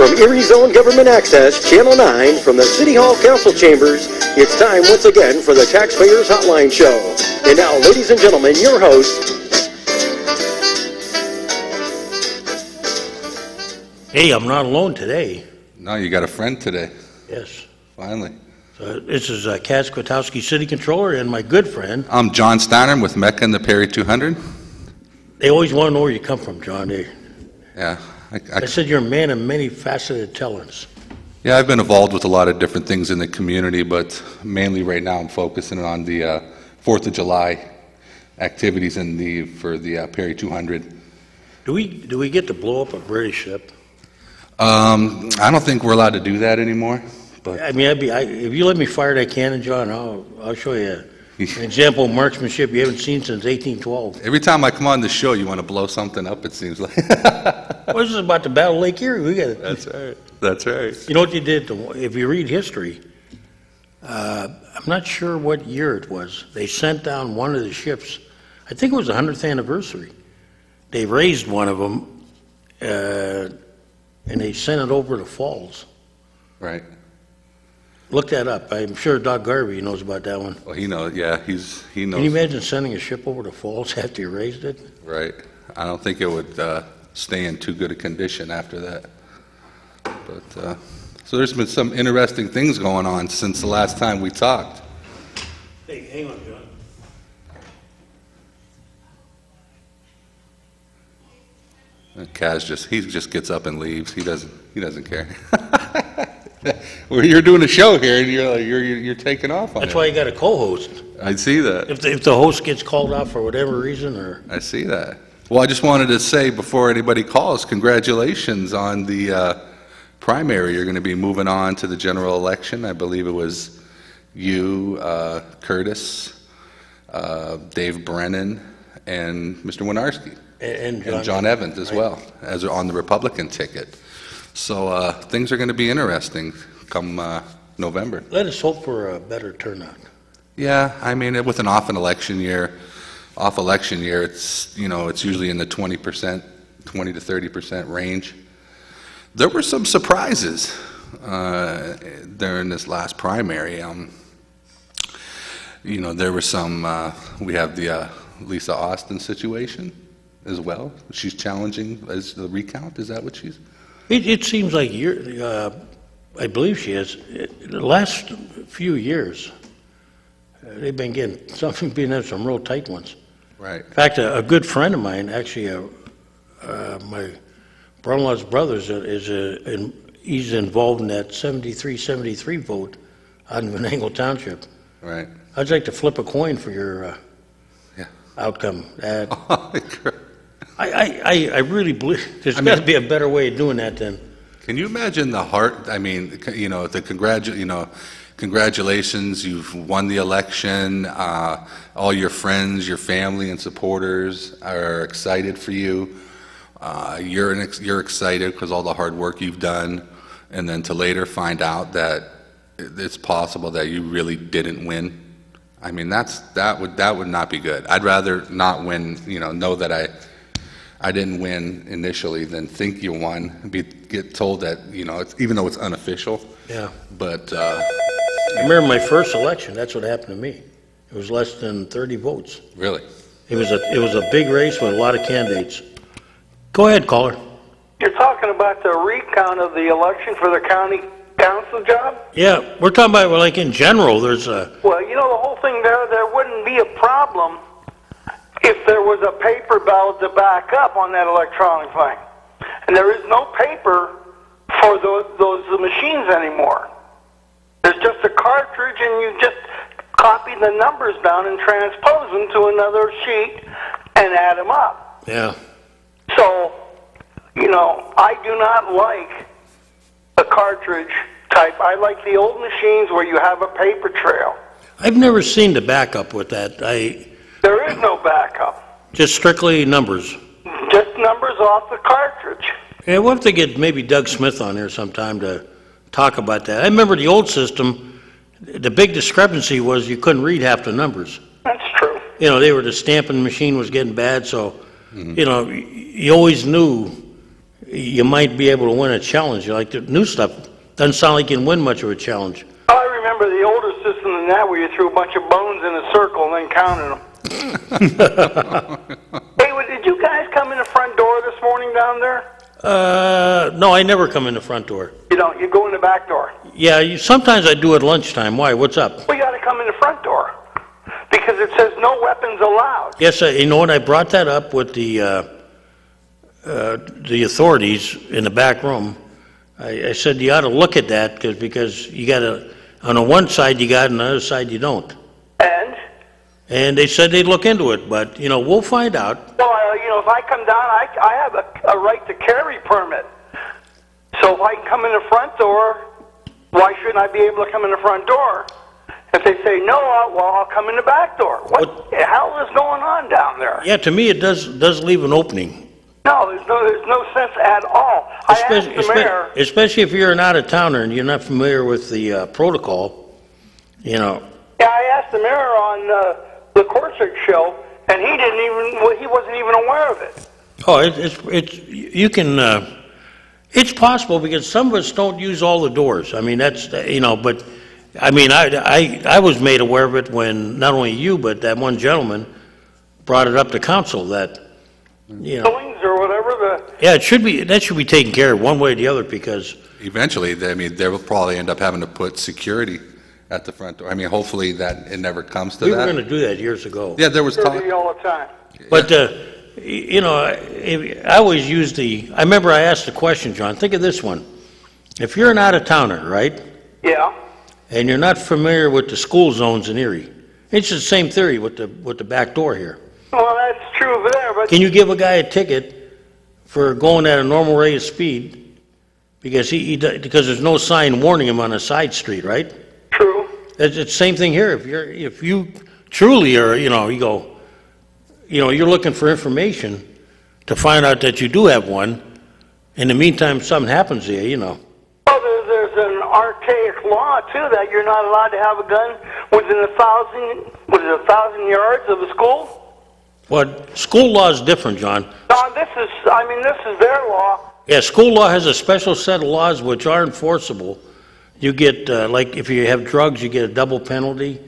From Erie Zone Government Access, Channel 9, from the City Hall Council Chambers, it's time once again for the Taxpayers Hotline Show. And now, ladies and gentlemen, your host. Hey, I'm not alone today. No, you got a friend today. Yes. Finally. This is Kaz Kwiatkowski, City Controller, and my good friend. I'm John Steiner with Mecca and the Perry 200. They always want to know where you come from, John. Yeah. I said you're a man of many faceted talents. Yeah, I've been involved with a lot of different things in the community, but mainly right now I'm focusing on the 4th of July activities for the Perry 200. Do we get to blow up a British ship? I don't think we're allowed to do that anymore. But I mean, if you let me fire that cannon, John, I'll show you an example of marksmanship you haven't seen since 1812. Every time I come on the show, you want to blow something up, it seems like. What is this about the Battle of Lake Erie? We got it. That's right. That's right. You know what you did? If you read history, I'm not sure what year it was. They sent down one of the ships. I think it was the 100th anniversary. They raised one of them, and they sent it over the falls. Right. Look that up. I'm sure Doc Garvey knows about that one. Well, he knows. Yeah, he knows. Can you imagine sending a ship over the falls after you raised it? Right. I don't think it would stay in too good a condition after that. But so there's been some interesting things going on since the last time we talked. Hey, hang on, John. Kaz just gets up and leaves. He doesn't care. Well, you're doing a show here, and you're taking off on That's it. why you got a co-host. I see that. If the host gets called off for whatever reason, or I see that. Well, I just wanted to say before anybody calls, congratulations on the primary. You're going to be moving on to the general election. I believe it was you, Curtis, Dave Brennan, and Mr. Winarski. and John Evans as right. well, as on the Republican ticket. So things are going to be interesting come November. Let us hope for a better turnout. Yeah, I mean, with an off election year, it's it's usually in the 20 to 30% range. There were some surprises during this last primary. There were some. We have the Lisa Austin situation as well. She's challenging as the recount. Is that what she's? It seems like I believe she is. The last few years, they've been getting some real tight ones. Right. In fact, a good friend of mine, actually, my brother-in-law's brother, he's involved in that 73 vote out in Venango Township. Right. I'd like to flip a coin for your outcome. I really believe there's got to be a better way of doing that than. Can you imagine the heart? I mean, congratulations, you've won the election. All your friends, your family, and supporters are excited for you. You're excited because all the hard work you've done, and then to later find out that it's possible that you really didn't win. I mean, that would not be good. I'd rather not win. Know that I didn't win initially than think you won. Get told that it's, even though it's unofficial. Yeah. But I remember my first election. That's what happened to me. It was less than 30 votes. Really? It was a big race with a lot of candidates. Go ahead, caller. You're talking about the recount of the election for the county council job? Yeah, we're talking about like in general. There's a. Well, the whole thing there wouldn't be a problem if there was a paper ballot to back up on that electronic thing. And there is no paper for those machines anymore. There's just a cartridge, and you just copy the numbers down and transpose them to another sheet and add them up. Yeah. So, I do not like a cartridge type. I like the old machines where you have a paper trail. I've never seen the backup with that. There is no backup. Just strictly numbers. Just numbers off the cartridge. Yeah, we'll have to get maybe Doug Smith on here sometime to talk about that. I remember the old system, the big discrepancy was you couldn't read half the numbers. That's true. The stamping machine was getting bad, so, you always knew, you might be able to win a challenge. Like the new stuff doesn't sound like you can win much of a challenge. I remember the older system than that, where you threw a bunch of bones in a circle and then counted them. Hey, did you guys come in the front door this morning down there? No, I never come in the front door. You don't. You go in the back door. Yeah, sometimes I do at lunchtime. Why? What's up? We got to come in the front door because it says no weapons allowed. Yes, you know what? I brought that up with the authorities in the back room. I said you ought to look at that because you got to, on the one side you got, and on the other side you don't. And they said they'd look into it, but we'll find out. Well, if I come down, I have a right to carry permit. So if I can come in the front door, why shouldn't I be able to come in the front door? If they say no, I'll come in the back door. What the hell is going on down there? Yeah, to me it does leave an opening. No, there's no sense at all. I asked the mayor, especially if you're an out-of-towner and you're not familiar with the protocol, Yeah, I asked the mayor on the Corsic show, and he wasn't even aware of it. Oh, it's possible because some of us don't use all the doors. I mean, that's, but I mean, I was made aware of it when not only you, but that one gentleman brought it up to council that, Buildings or whatever. Yeah, that should be taken care of one way or the other because eventually, they will probably end up having to put security at the front door. I mean, hopefully that it never comes to that. We were going to do that years ago. Yeah, there was talk. All the time. But, I always use I remember I asked the question, John, think of this one. If you're an out-of-towner, right? Yeah. And you're not familiar with the school zones in Erie, it's the same theory with the back door here. Well, that's true over there, but... Can you give a guy a ticket for going at a normal rate of speed because because there's no sign warning him on a side street, right? True. It's the same thing here. If you truly are, you're looking for information to find out that you do have one. In the meantime, something happens to you, Well, there's an archaic law too that you're not allowed to have a gun within 1,000 yards of a school. Well, school law is different, John. No, this is their law. Yeah, school law has a special set of laws which are enforceable. You get, like if you have drugs, you get a double penalty.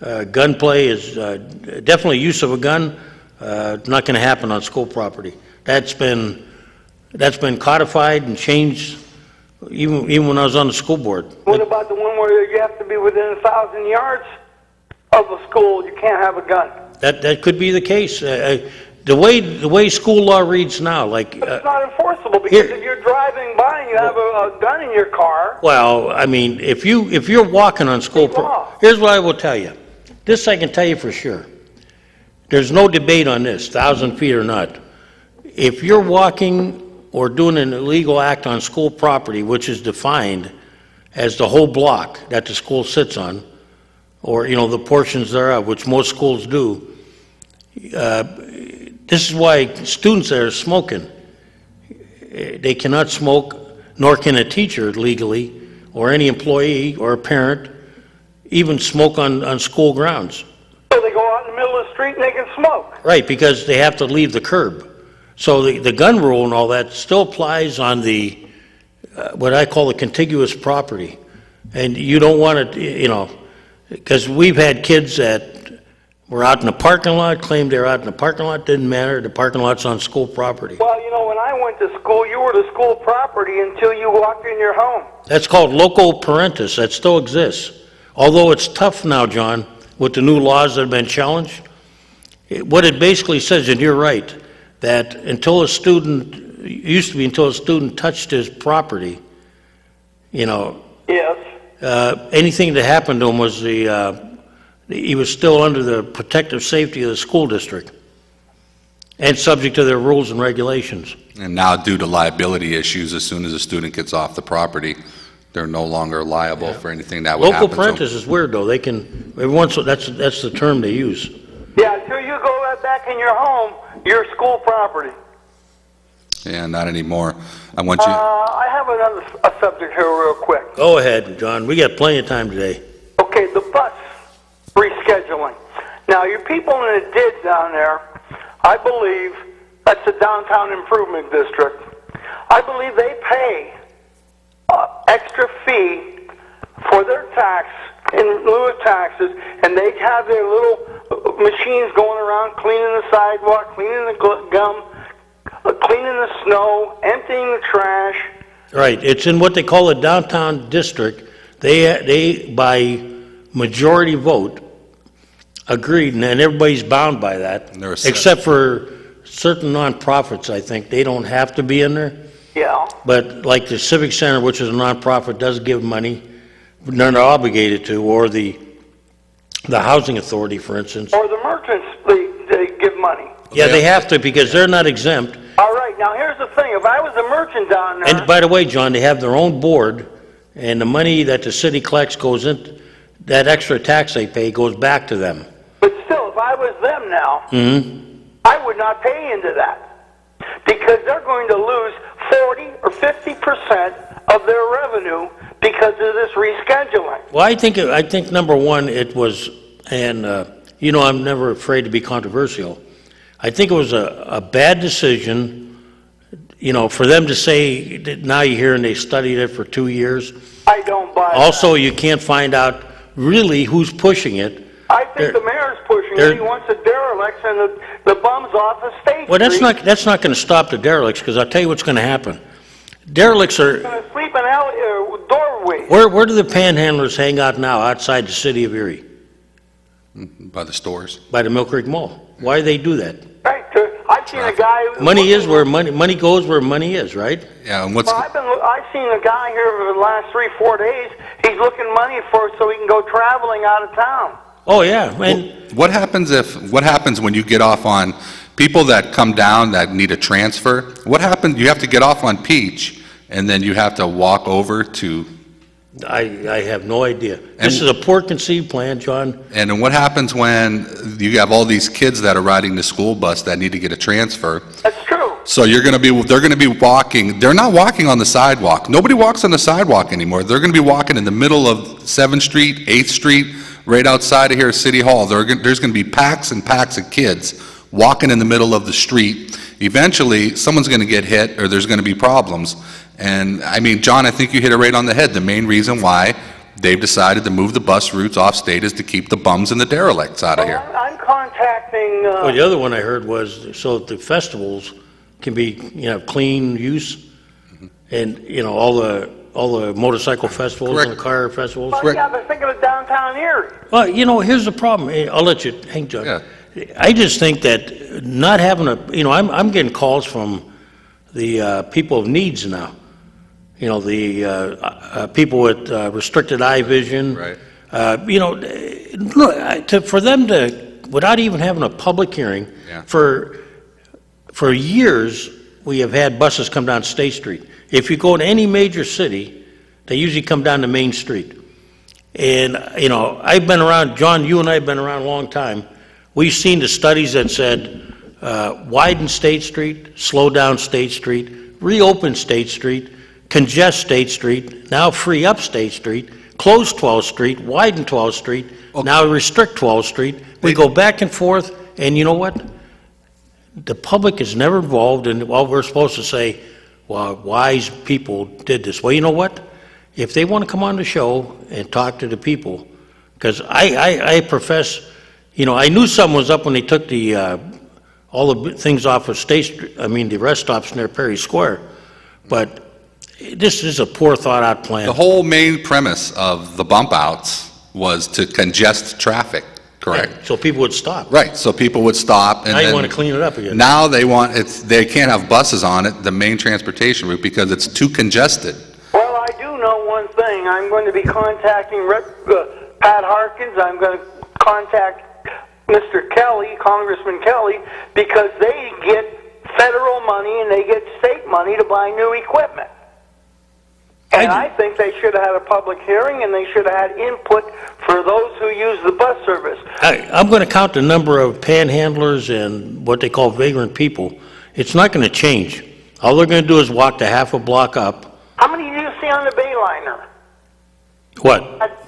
Gunplay is definitely use of a gun. Not going to happen on school property. That's been codified and changed even when I was on the school board. What about the one where you have to be within 1,000 yards of a school? You can't have a gun. That could be the case. The way school law reads now, like but it's not enforceable because if you're driving by and you have a gun in your car. Well, I mean, if you're walking on school here's what I will tell you. This I can tell you for sure. There's no debate on this, 1,000 feet or not. If you're walking or doing an illegal act on school property, which is defined as the whole block that the school sits on, or the portions thereof, which most schools do. This is why students that are smoking, they cannot smoke, nor can a teacher legally, or any employee or a parent, even smoke on school grounds. So they go out in the middle of the street and they can smoke. Right, because they have to leave the curb. So the gun rule and all that still applies on the what I call the contiguous property, and you don't want to, because we've had kids that were out in the parking lot, claimed they were out in the parking lot, didn't matter, the parking lot's on school property. Well, when I went to school, you were the school property until you walked in your home. That's called loco parentis, that still exists. Although it's tough now, John, with the new laws that have been challenged, what it basically says, and you're right, that until a student touched his property, Yes. Anything that happened to him was he was still under the protective safety of the school district and subject to their rules and regulations. And now, due to liability issues, as soon as a student gets off the property, they're no longer liable for anything that would happen to them. Local parentis is weird, though. They can, every once in a while, that's the term they use. Yeah, until you go back in your home, you're school property. Yeah, not anymore. I want you... I have a subject here real quick. Go ahead, John. We got plenty of time today. Okay, the bus rescheduling. Now, your people in the DID down there, I believe that's the Downtown Improvement District. I believe they pay extra fee for their tax in lieu of taxes, and they have their little machines going around cleaning the sidewalk, cleaning the gum, cleaning the snow, emptying the trash. Right, it's in what they call a downtown district. They by majority vote, agreed, and everybody's bound by that, except for certain nonprofits, I think. They don't have to be in there. Yeah. But like the Civic Center, which is a nonprofit, does give money. They're not obligated to, or the Housing Authority, for instance. Or the merchants, they give money. Yeah, they have to because they're not exempt. All right, now here's the thing. If I was a merchant down there... And by the way, John, they have their own board, and the money that the city collects goes in, that extra tax they pay goes back to them. But still, if I was them now, I would not pay into that because they're going to lose 40 or 50% of their revenue because of this rescheduling. Well, I think number one, it was, and you know, I'm never afraid to be controversial. I think it was a bad decision, you know, for them to say that now you're here and they studied it for 2 years. I don't buy Also, that. you can't find out really who's pushing it. I think the mayor's pushing it. He wants the derelicts and the bums off the state. Well, that's not going to stop the derelicts, because I'll tell you what's going to happen. Derelicts are... Going to sleep in doorways. Where do the panhandlers hang out now outside the city of Erie? By the stores. By the Mill Creek Mall. Why do they do that? Right. I've seen a guy... Money is where money goes where money is, right? Yeah, and what's... Well, I've seen a guy here for the last 3-4 days. He's looking money for so he can go traveling out of town. Oh, yeah. And what happens when you get off on people that come down that need a transfer? What happens? You have to get off on Peach, and then you have to walk over to... I have no idea. This is a poor conceived plan, John. And then what happens when you have all these kids that are riding the school bus that need to get a transfer? That's true. So they're going to be walking. They're not walking on the sidewalk. Nobody walks on the sidewalk anymore. They're going to be walking in the middle of 7th Street, 8th Street, right outside of here, City Hall. There's going to be packs and packs of kids walking in the middle of the street. Eventually, someone's going to get hit, or there's going to be problems. And I mean, John, I think you hit it right on the head. The main reason why they've decided to move the bus routes off state is to keep the bums and the derelicts out of here. I'm contacting... Well, the other one I heard was so that the festivals can be, you know, clean use, and, you know, all the motorcycle festivals Correct. and the car festivals. Well, yeah, but think of it downtown Erie. Well, you know, here's the problem. I'll let you hang, John. Yeah. I just think that not having you know, I'm getting calls from the people of needs now. You know, the people with restricted eye vision. Right. You know, look, for them to, without even having a public hearing, Yeah. for years, we have had buses come down State Street. If you go to any major city, they usually come down to Main Street. And, you know, I've been around, John, you and I have been around a long time. We've seen the studies that said widen State Street, slow down State Street, reopen State Street, congest State Street, now free up State Street, close 12th Street, widen 12th Street, now restrict 12th Street. We go back and forth, and you know what? The public is never involved in, well, we're supposed to say, well, wise people did this. Well, you know what? If they want to come on the show and talk to the people, because I profess, you know, I knew someone was up when they took the all the things off of State Street, I mean, the rest stops near Perry Square, but this is a poor thought-out plan. The whole main premise of the bump outs was to congest traffic, correct? Right, so people would stop. Right, so people would stop. And Now you then want to clean it up again. Now they can't have buses on it, the main transportation route, because it's too congested. Well, I do know one thing. I'm going to be contacting Pat Harkins. I'm going to contact Mr. Kelly, Congressman Kelly, because they get federal money and they get state money to buy new equipment. And I think they should have had a public hearing, and they should have had input for those who use the bus service. I'm going to count the number of panhandlers and what they call vagrant people. It's not going to change. All they're going to do is walk the half a block up. How many do you see on the Bayliner? What? That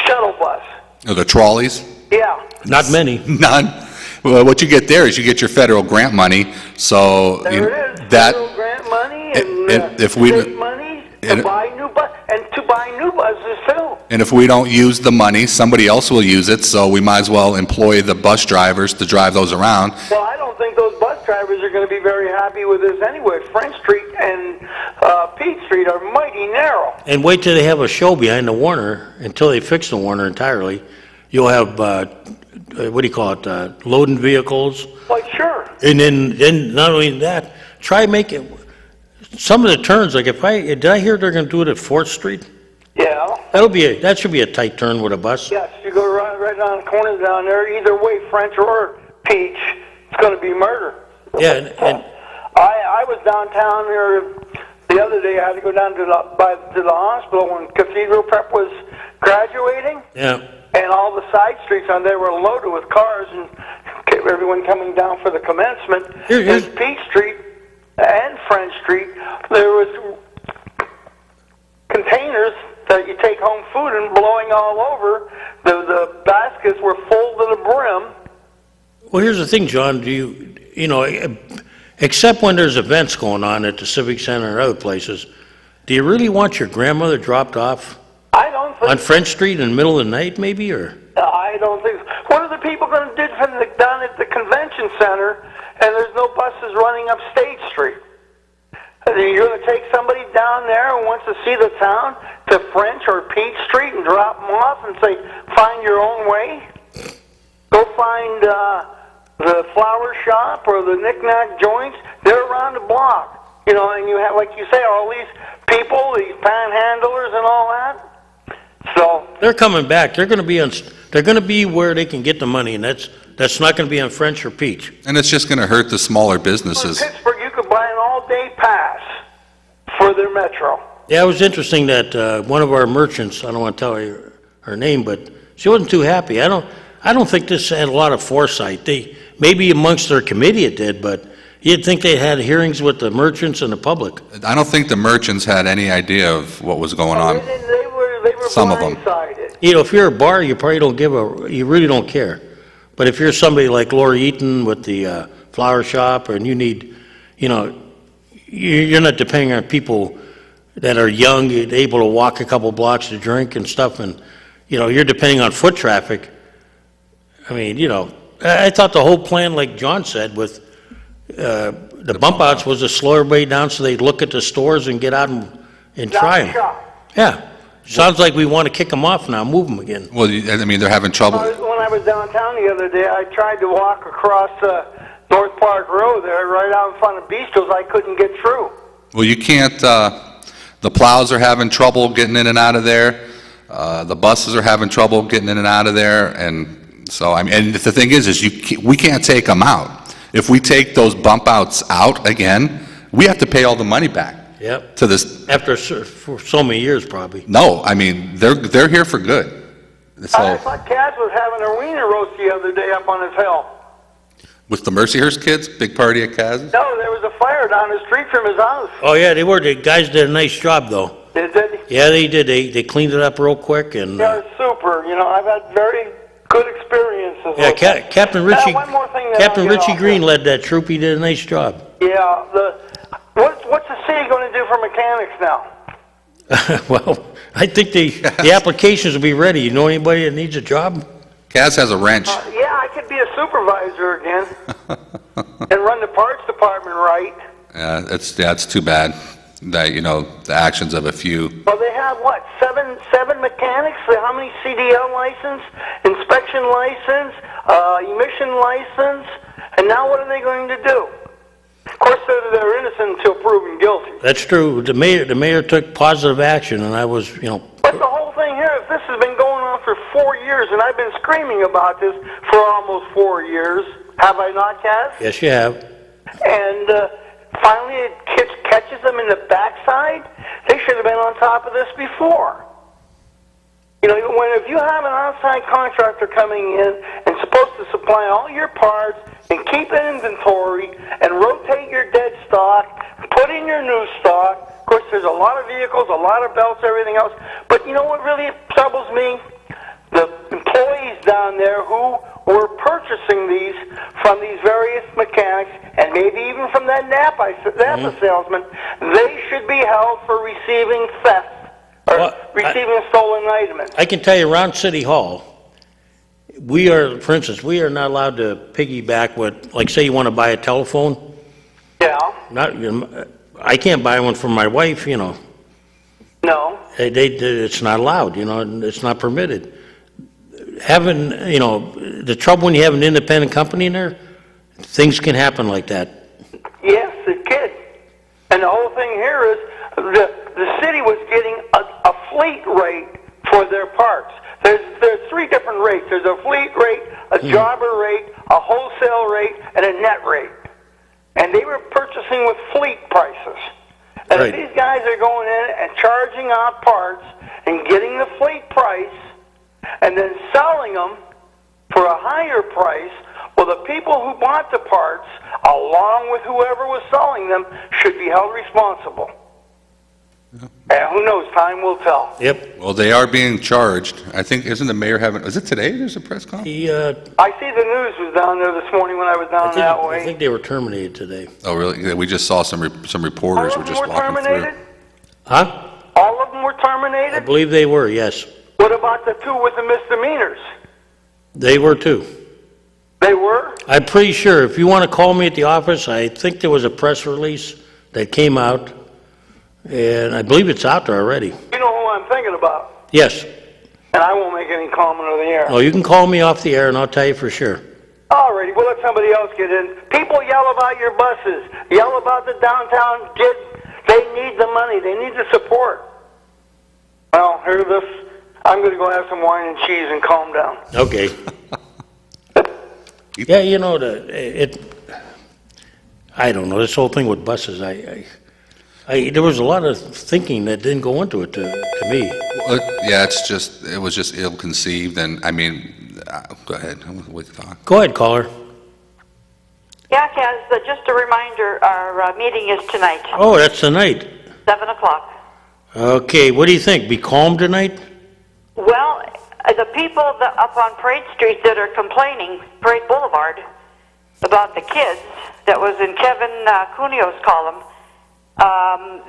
shuttle bus. Oh, the trolleys? Yeah. Not many. None. Well, what you get there is you get your federal grant money. So There it is. that Federal grant money and if we save money to buy new buses too. And if we don't use the money, somebody else will use it, so we might as well employ the bus drivers to drive those around. Well, I don't think those bus drivers are going to be very happy with this anyway. French Street and Peach Street are mighty narrow. And wait till they have a show behind the Warner, until they fix the Warner entirely. You'll have, what do you call it, loading vehicles. Like, sure. And then not only that, try making, some of the turns, like did I hear they're going to do it at 4th Street? Yeah. That should be a tight turn with a bus. Yes, you go right on the corner down there, either way, French or Peach, it's going to be murder. Yeah, and I was downtown there the other day. I had to go down to the hospital when Cathedral Prep was graduating. yeah. And all the side streets on there were loaded with cars and everyone coming down for the commencement. Here's And Peach Street and French Street, there was containers that you take home food and blowing all over. The baskets were full to the brim. Well, here's the thing, John. You know, except when there's events going on at the Civic Center and other places, do you really want your grandmother dropped off I don't think on French Street in the middle of the night, maybe, or? I don't think. What are the people going to do down at the convention center, and there's no buses running up State Street? You're going to take somebody down there who wants to see the town to French or Peach Street and drop them off and say, find your own way? Go find the flower shop or the knick-knack joints. They're around the block. You know, and you have, like you say, all these people, these panhandlers and all that. So They're coming back. They're going to be where they can get the money, and that's not going to be on French or Peach. And it's just going to hurt the smaller in businesses. Pittsburgh, you could buy an all-day pass for their metro. Yeah, it was interesting that one of our merchants, I don't want to tell her name, but she wasn't too happy. I don't think this had a lot of foresight. Maybe amongst their committee it did, but you'd think they had hearings with the merchants and the public. I don't think the merchants had any idea of what was going on. They were Some of them. blindsided. You know, if you're a bar, you probably you really don't care. But if you're somebody like Lori Eaton with the flower shop, and you need, you know, you're not depending on people that are young, able to walk a couple blocks to drink and stuff, and, you know, you're depending on foot traffic. I mean, you know, I thought the whole plan, like John said, with the bump outs was to slow everybody down so they'd look at the stores and get out and try them. Yeah. Sounds like we want to kick them off now, move them again. Well, I mean, they're having trouble. When I was downtown the other day, I tried to walk across North Park Road there, right out in front of Bistros. I couldn't get through. Well, you can't, the plows are having trouble getting in and out of there. The buses are having trouble getting in and out of there. And so, I mean, and the thing is we can't take them out. If we take those bump outs out again, we have to pay all the money back. Yep. To this. After for so many years, probably. No, I mean, they're here for good. So, I thought Kaz was having a wiener roast the other day up on his hill. with the Mercyhurst kids, big party at Kaz's? No, there was a fire down the street from his house. Oh, yeah, they were. The guys did a nice job, though. Did they? Yeah, they did. They cleaned it up real quick, and Yeah, it's super. You know, I've had very good experiences. yeah, with them. Captain Now, Richie, one more thing that Captain I'll get Richie off Green of. led that troop. He did a nice job. Yeah, what's the city going to do for mechanics now? Well, I think the applications will be ready. You know anybody that needs a job? Kaz has a wrench. Yeah, I could be a supervisor again and run the parts department right. It's too bad that, you know, the actions of a few. Well, they have, what, seven mechanics? How many CDL license, inspection license, emission license, and now what are they going to do? Of course, they're innocent until proven guilty. That's true. The mayor took positive action, and I was, you know. But the whole thing here, if this has been going on for 4 years, and I've been screaming about this for almost 4 years, have I not, Kaz? Yes, you have. And finally it catches them in the backside. They should have been on top of this before. You know, if you have an outside contractor coming in and supposed to supply all your parts and keep an inventory and rotate your dead stock, put in your new stock. Of course, there's a lot of vehicles, a lot of belts, everything else. But you know what really troubles me? The employees down there who were purchasing these from these various mechanics and maybe even from the that Napa salesman, they should be held for receiving theft or receiving a stolen item. I can tell you around City Hall, we are, for instance, we are not allowed to piggyback with, like say you want to buy a telephone. Yeah. I can't buy one for my wife, you know. No. It's not allowed, you know, it's not permitted. Having, you know, the trouble when you have an independent company in there, things can happen like that. Yes, it could. And the whole thing here is the city was getting a fleet rate for their parts. There's three different rates. There's a fleet rate, a jobber rate, a wholesale rate, and a net rate. And they were purchasing with fleet prices. And right. if these guys are going in and charging out parts and getting the fleet price and then selling them for a higher price, well, the people who bought the parts, along with whoever was selling them, should be held responsible. And who knows, time will tell. Yep. Well, they are being charged. I think, isn't the mayor having, is it today there's a press conference? I see the news was down there this morning when I was down that way. I think they were terminated today. Oh, really? Yeah, we just saw some reporters were just walking through. Huh? All of them were terminated? I believe they were, yes. What about the two with the misdemeanors? They were too. They were? I'm pretty sure. If you want to call me at the office, I think there was a press release that came out, and I believe it's out there already. You know who I'm thinking about? Yes. And I won't make any comment on the air. Oh, you can call me off the air, and I'll tell you for sure. Alrighty, we'll let somebody else get in. People yell about your buses, yell about the downtown kids. They need the money. They need the support. Well, hear this. I'm going to go have some wine and cheese and calm down. Okay. Yeah, you know, I don't know, this whole thing with buses, there was a lot of thinking that didn't go into it to me. Yeah, it was just ill-conceived, and I mean, go ahead, we can talk. Go ahead, caller. Yeah, Kaz, just a reminder, our meeting is tonight. Oh, that's tonight. 7 o'clock. Okay, what do you think? Be calm tonight? Well, the people up on Parade Street that are complaining, Parade Boulevard, about the kids, that was in Kevin Cuneo's column,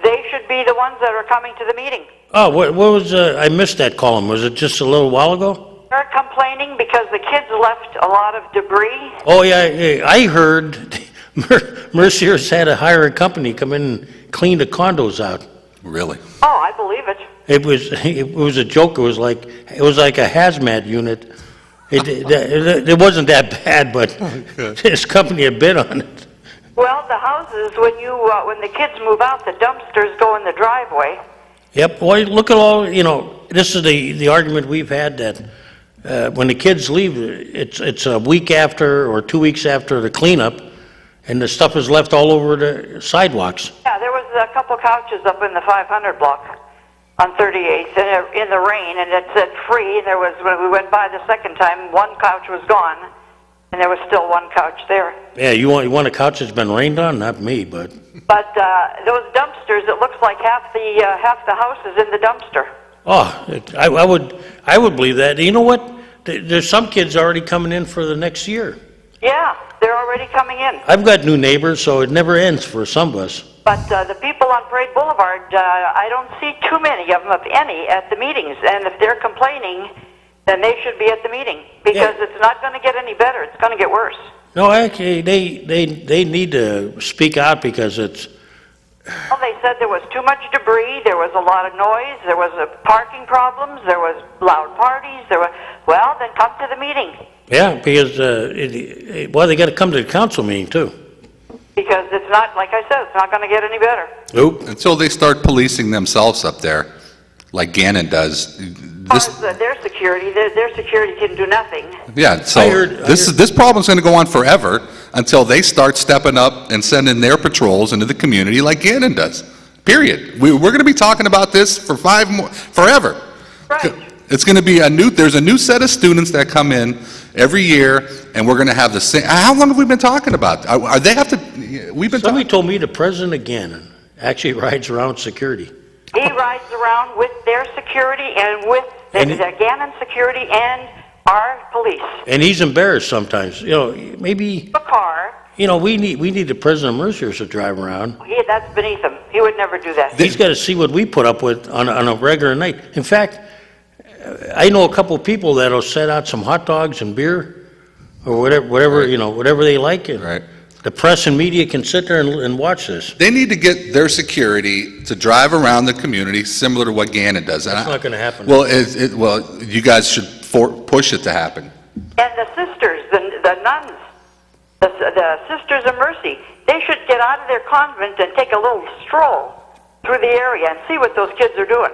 they should be the ones that are coming to the meeting. Oh, what was, I missed that column. Was it just a little while ago? They're complaining because the kids left a lot of debris. Oh, yeah, I heard Mercier's had to hire a company come in and clean the condos out. Really? Oh, I believe it. It was a joke. It was like a hazmat unit. It wasn't that bad, but this company had bid on it. Well, the houses, when the kids move out, the dumpsters go in the driveway. Yep. Well, look at all, you know, this is the argument we've had that when the kids leave, it's a week after or 2 weeks after the cleanup, and the stuff is left all over the sidewalks. Yeah, there was a couple couches up in the 500 block on 38th in the rain, and it said free. And there was, when we went by the second time, one couch was gone, and there was still one couch there. Yeah, you want a couch that's been rained on? Not me, but. But those dumpsters, it looks like half the house is in the dumpster. Oh, I would believe that. You know what? There's some kids already coming in for the next year. Yeah, they're already coming in. I've got new neighbors, so it never ends for some of us. But the people on Parade Boulevard, I don't see too many of them, if any, at the meetings. And if they're complaining, then they should be at the meeting, because it's not going to get any better. It's going to get worse. No, actually, they need to speak out because it's. Well, they said there was too much debris. There was a lot of noise. There was parking problems. There was loud parties. Well, then come to the meeting. Yeah, because they got to come to the council meeting too. Because it's not, like I said, it's not going to get any better. Nope. Until they start policing themselves up there, like Gannon does. Their security can do nothing. Yeah, so this problem's going to go on forever until they start stepping up and sending their patrols into the community like Gannon does. Period. We're going to be talking about this for forever. Right. It's going to be there's a new set of students that come in every year, and we're going to have the same. How long have we been talking about? Somebody told me the president of Gannon actually rides around security. He rides around with their security and with the Gannon security and our police. And he's embarrassed sometimes. You know, maybe. A car You know, we need the president of Mercyhurst to drive around. That's beneath him. He would never do that. He's got to see what we put up with on a regular night. In fact, I know a couple of people that'll set out some hot dogs and beer, or whatever Right. you know, whatever they like. And Right. the press and media can sit there and watch this. They need to get their security to drive around the community similar to what Gannon does. That's not going to happen. Well, well, you guys should push it to happen. And the sisters, the nuns, the Sisters of Mercy, they should get out of their convent and take a little stroll through the area and see what those kids are doing.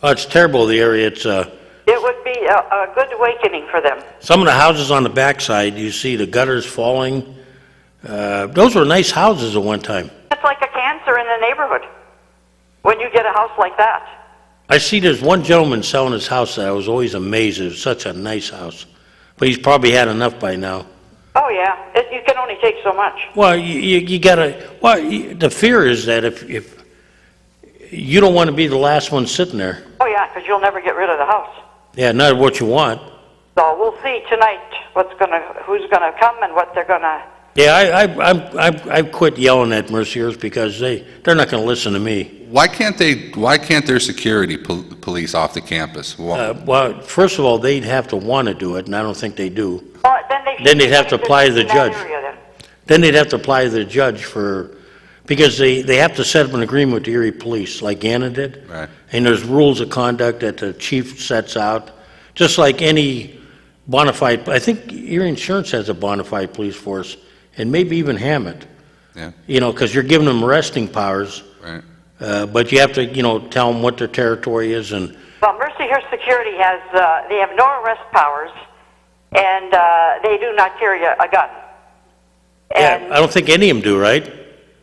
Oh, it's terrible, the area. It's It would be a good awakening for them. some of the houses on the backside, you see the gutters falling. Those were nice houses at one time. It's like a cancer in the neighborhood when you get a house like that. I see there's one gentleman selling his house that I was always amazed. It was such a nice house. But he's probably had enough by now. Oh, yeah. You can only take so much. Well, you gotta, the fear is that if you don't want to be the last one sitting there. Oh, yeah, because you'll never get rid of the house. Yeah, not what you want. So we'll see tonight who's gonna come and what they're gonna. Yeah, I quit yelling at Mercyhurst because they're not going to listen to me. Why can't their security police off the campus? Well, first of all, they'd have to want to do it, and I don't think they do. Well, Then they'd have to apply to the in that judge. area, then. Then they'd have to apply to the judge because they have to set up an agreement with the Erie Police, like Gannon did. Right. And there's rules of conduct that the chief sets out, just like any bona fide. I think Erie Insurance has a bona fide police force, and maybe even Hammett. Yeah. You know, because you're giving them arresting powers. Right. But you have to, tell them what their territory is, and Well, Mercyhurst Security they have no arrest powers, and they do not carry a gun. And I don't think any of them do, right?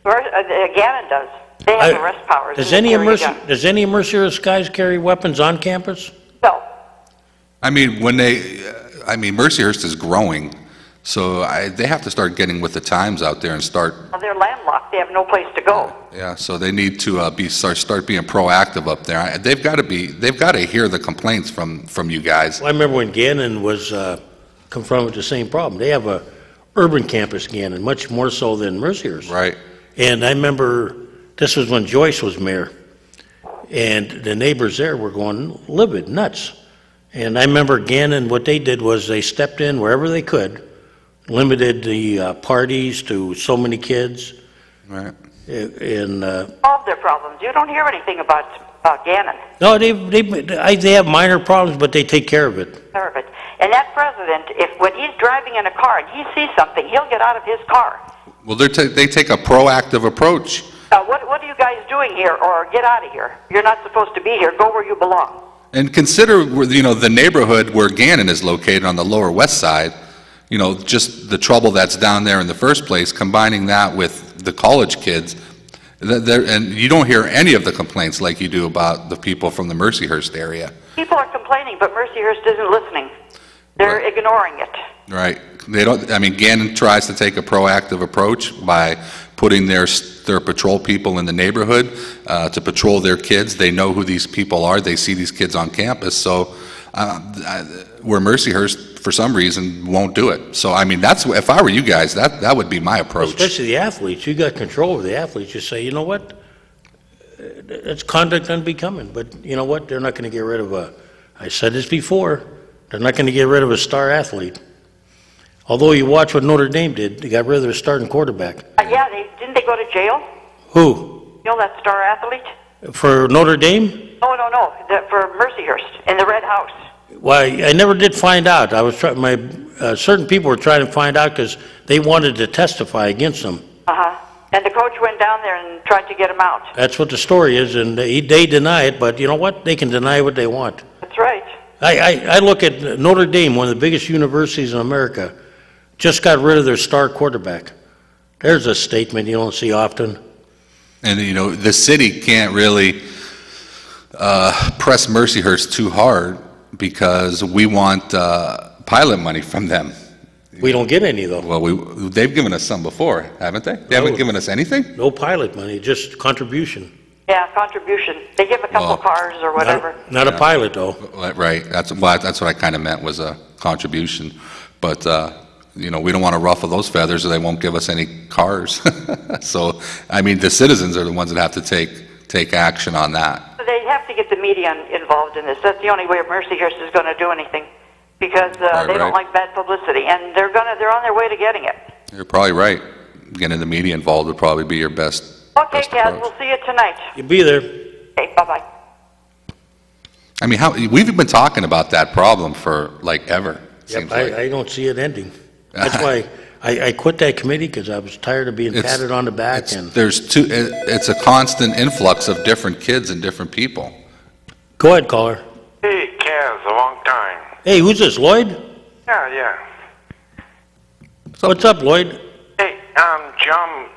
Gannon does. They have arrest powers. Does and they any of carry a gun. Mercyhurst guys carry weapons on campus? No. I mean, Mercyhurst is growing, so they have to start getting with the times out there and start. Well, they're landlocked. They have no place to go. Yeah, so they need to start being proactive up there. They've got to hear the complaints from you guys. Well, I remember when Gannon was confronted with the same problem. They have a urban campus, Gannon, much more so than Mercyhurst. Right. And I remember this was when Joyce was mayor, and the neighbors there were going livid, nuts. And I remember Gannon, what they did was they stepped in wherever they could, limited the parties to so many kids. Right. And Solve their problems. You don't hear anything about Gannon. no, they have minor problems, but they take care of it. Perfect. And that president, when he's driving in a car and he sees something, he'll get out of his car. Well, they take a proactive approach. What are you guys doing here? Or get out of here. You're not supposed to be here. Go where you belong. And consider, the neighborhood where Gannon is located on the Lower West Side, just the trouble that's down there in the first place, combining that with the college kids, and you don't hear any of the complaints like you do about the people from the Mercyhurst area. People are complaining, but Mercyhurst isn't listening. They're ignoring it. Right. Gannon tries to take a proactive approach by putting their patrol people in the neighborhood to patrol their kids. They know who these people are. They see these kids on campus. So where Mercyhurst, for some reason, won't do it. So, that's, if I were you guys, that would be my approach. Especially the athletes. You got control over the athletes. You say, you know what? It's conduct unbecoming. But you know what? They're not going to get rid of I said this before, they're not going to get rid of a star athlete. Although you watch what Notre Dame did, they got rid of their starting quarterback. Yeah, didn't they go to jail? Who? You know that star athlete? For Notre Dame? No. For Mercyhurst in the Red House. Well, I never did find out. I was certain people were trying to find out because they wanted to testify against them. And the coach went down there and tried to get him out. That's what the story is, and they deny it. But you know what? They can deny what they want. That's right. I look at Notre Dame, one of the biggest universities in America, just got rid of their star quarterback. There's a statement you don't see often. And, the city can't really press Mercyhurst too hard because we want pilot money from them. We don't get any, though. Well, they've given us some before, haven't they? They haven't given us anything? No pilot money, just contribution. Yeah, contribution. They give a couple cars or whatever. Not a pilot, though. Right. That's what I kind of meant was a contribution. But you know, we don't want to ruffle those feathers or they won't give us any cars. So, I mean, the citizens are the ones that have to take action on that. They have to get the media involved in this. That's the only way Mercyhurst is going to do anything, because they don't like bad publicity, and they're on their way to getting it. You're probably right. Getting the media involved would probably be your best. Okay, best Kaz, approach. we'll see you tonight. You'll be there. Okay, bye-bye. I mean, we've been talking about that problem for like ever. Yep, I don't see it ending. That's why I quit that committee, because I was tired of being patted on the back. It's a constant influx of different kids and different people. Go ahead, caller. Hey, Kaz, a long time. Hey, who's this, Lloyd? Yeah. What's up, Lloyd? Hey, John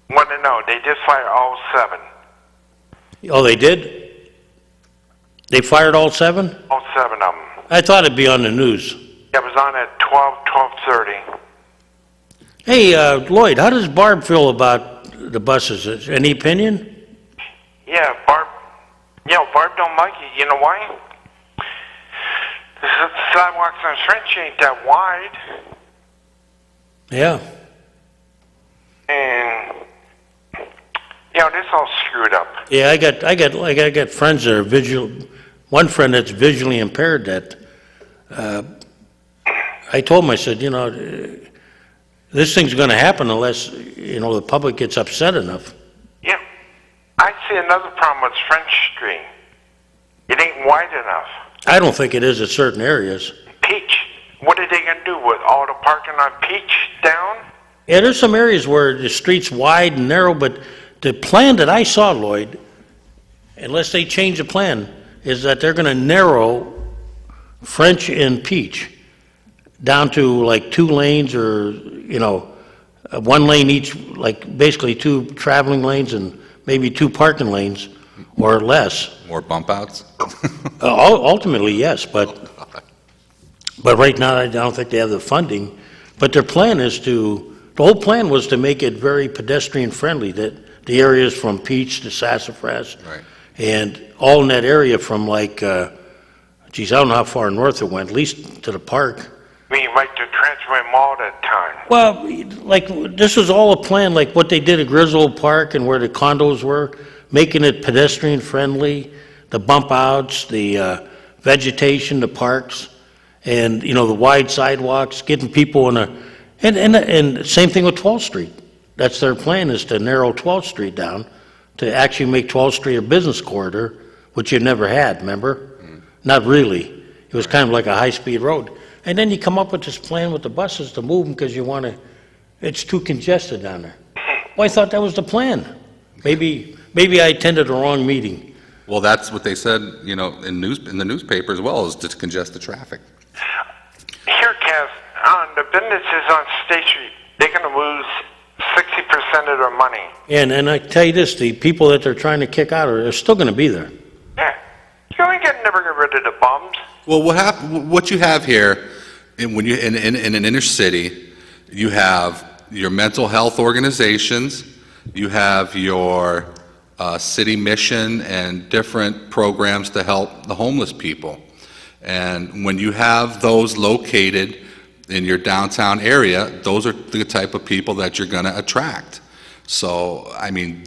want to know, they just fired all 7. Oh, they did? They fired all 7? All 7 of them. I thought it'd be on the news. It was on at 12:30. Hey, Lloyd, how does Barb feel about the buses? Any opinion? Yeah, Barb don't like it. You know why? The sidewalks on French ain't that wide. Yeah. And, this all screwed up. Yeah, I got friends that are visual. One friend that's visually impaired. That I told him, I said, this thing's going to happen unless the public gets upset enough. Yeah. I see another problem with French Street. It ain't wide enough. I don't think it is at certain areas. Peach. What are they going to do with all the parking on Peach down? Yeah, there's some areas where the street's wide and narrow, but the plan that I saw, Lloyd, unless they change the plan, is that they're going to narrow French and Peach down to like 2 lanes, or 1 lane each, like basically 2 traveling lanes and maybe 2 parking lanes or less. More bump outs? Ultimately, yes, but right now I don't think they have the funding. But their plan is the whole plan was to make it very pedestrian friendly, that the areas from Peach to Sassafras, Right. and all in that area from like, I don't know how far north it went, at least to the park. I mean, like the Transway Mall that time. Well, like, this was all a plan, like what they did at Griswold Park and where the condos were, making it pedestrian friendly, the bump outs, the vegetation, the parks, and, the wide sidewalks, getting people in and same thing with 12th Street. That's their plan, is to narrow 12th Street down, to actually make 12th Street a business corridor, which you never had, remember? Not really. It was kind of like a high-speed road. And then you come up with this plan with the buses to move them because it's too congested down there. Well, I thought that was the plan. Maybe I attended the wrong meeting. Well, that's what they said, in the newspaper as well, is to congest the traffic. Here, Kev, the businesses on State Street, they're going to lose 60% of their money. And I tell you this, the people that they're trying to kick out are still going to be there. Yeah. You ain't gonna never get rid of the bums. Well, what you have here, in an inner city, you have your mental health organizations, you have your city mission and different programs to help the homeless people. And when you have those located in your downtown area, those are the type of people that you're going to attract. So, I mean,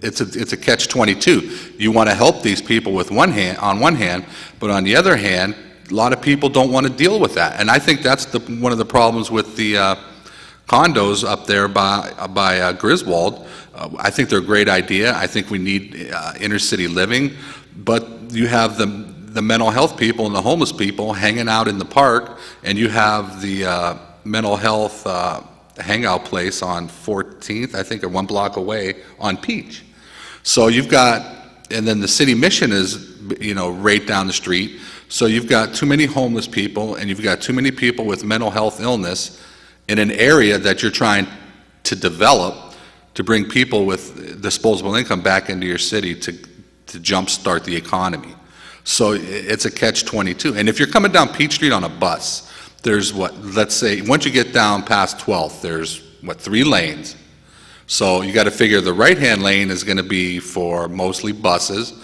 it's a catch-22. You want to help these people on one hand, but on the other hand, a lot of people don't want to deal with that. And I think that's one of the problems with the condos up there by Griswold. I think they're a great idea. I think we need inner city living, but you have the mental health people and the homeless people hanging out in the park, and you have the mental health hangout place on 14th, I think, or 1 block away on Peach. So you've got, and then the city mission is, right down the street. So you've got too many homeless people, and you've got too many people with mental health illness in an area that you're trying to develop to bring people with disposable income back into your city to jumpstart the economy. So it's a catch-22. And if you're coming down Peach Street on a bus, there's let's say, once you get down past 12th, there's 3 lanes. So you got to figure the right-hand lane is going to be for mostly buses.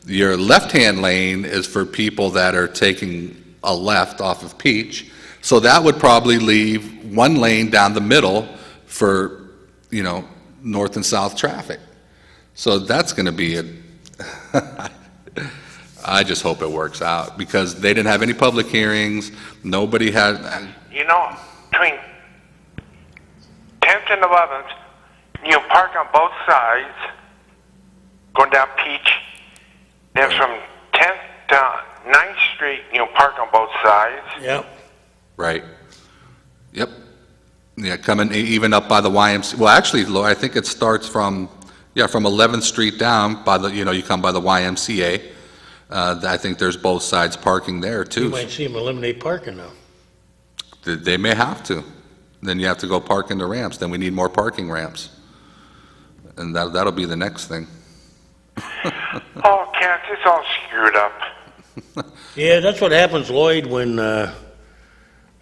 Your left-hand lane is for people that are taking a left off of Peach. So that would probably leave one lane down the middle for, north and south traffic. So that's going to be I just hope it works out, because they didn't have any public hearings. Nobody had. Between 10th and 11th, you park on both sides, going down Peach. Then from 10th to 9th Street, park on both sides. Yep. Right. Yep. Yeah, coming even up by the YMCA. Well, actually, I think it starts from 11th Street down by the, you come by the YMCA. I think there's both sides parking there too. You might see them eliminate parking now. They may have to. Then you have to go park in the ramps. Then we need more parking ramps. And that'll be the next thing. Oh, Cass, it's all screwed up. Yeah, that's what happens, Lloyd, when,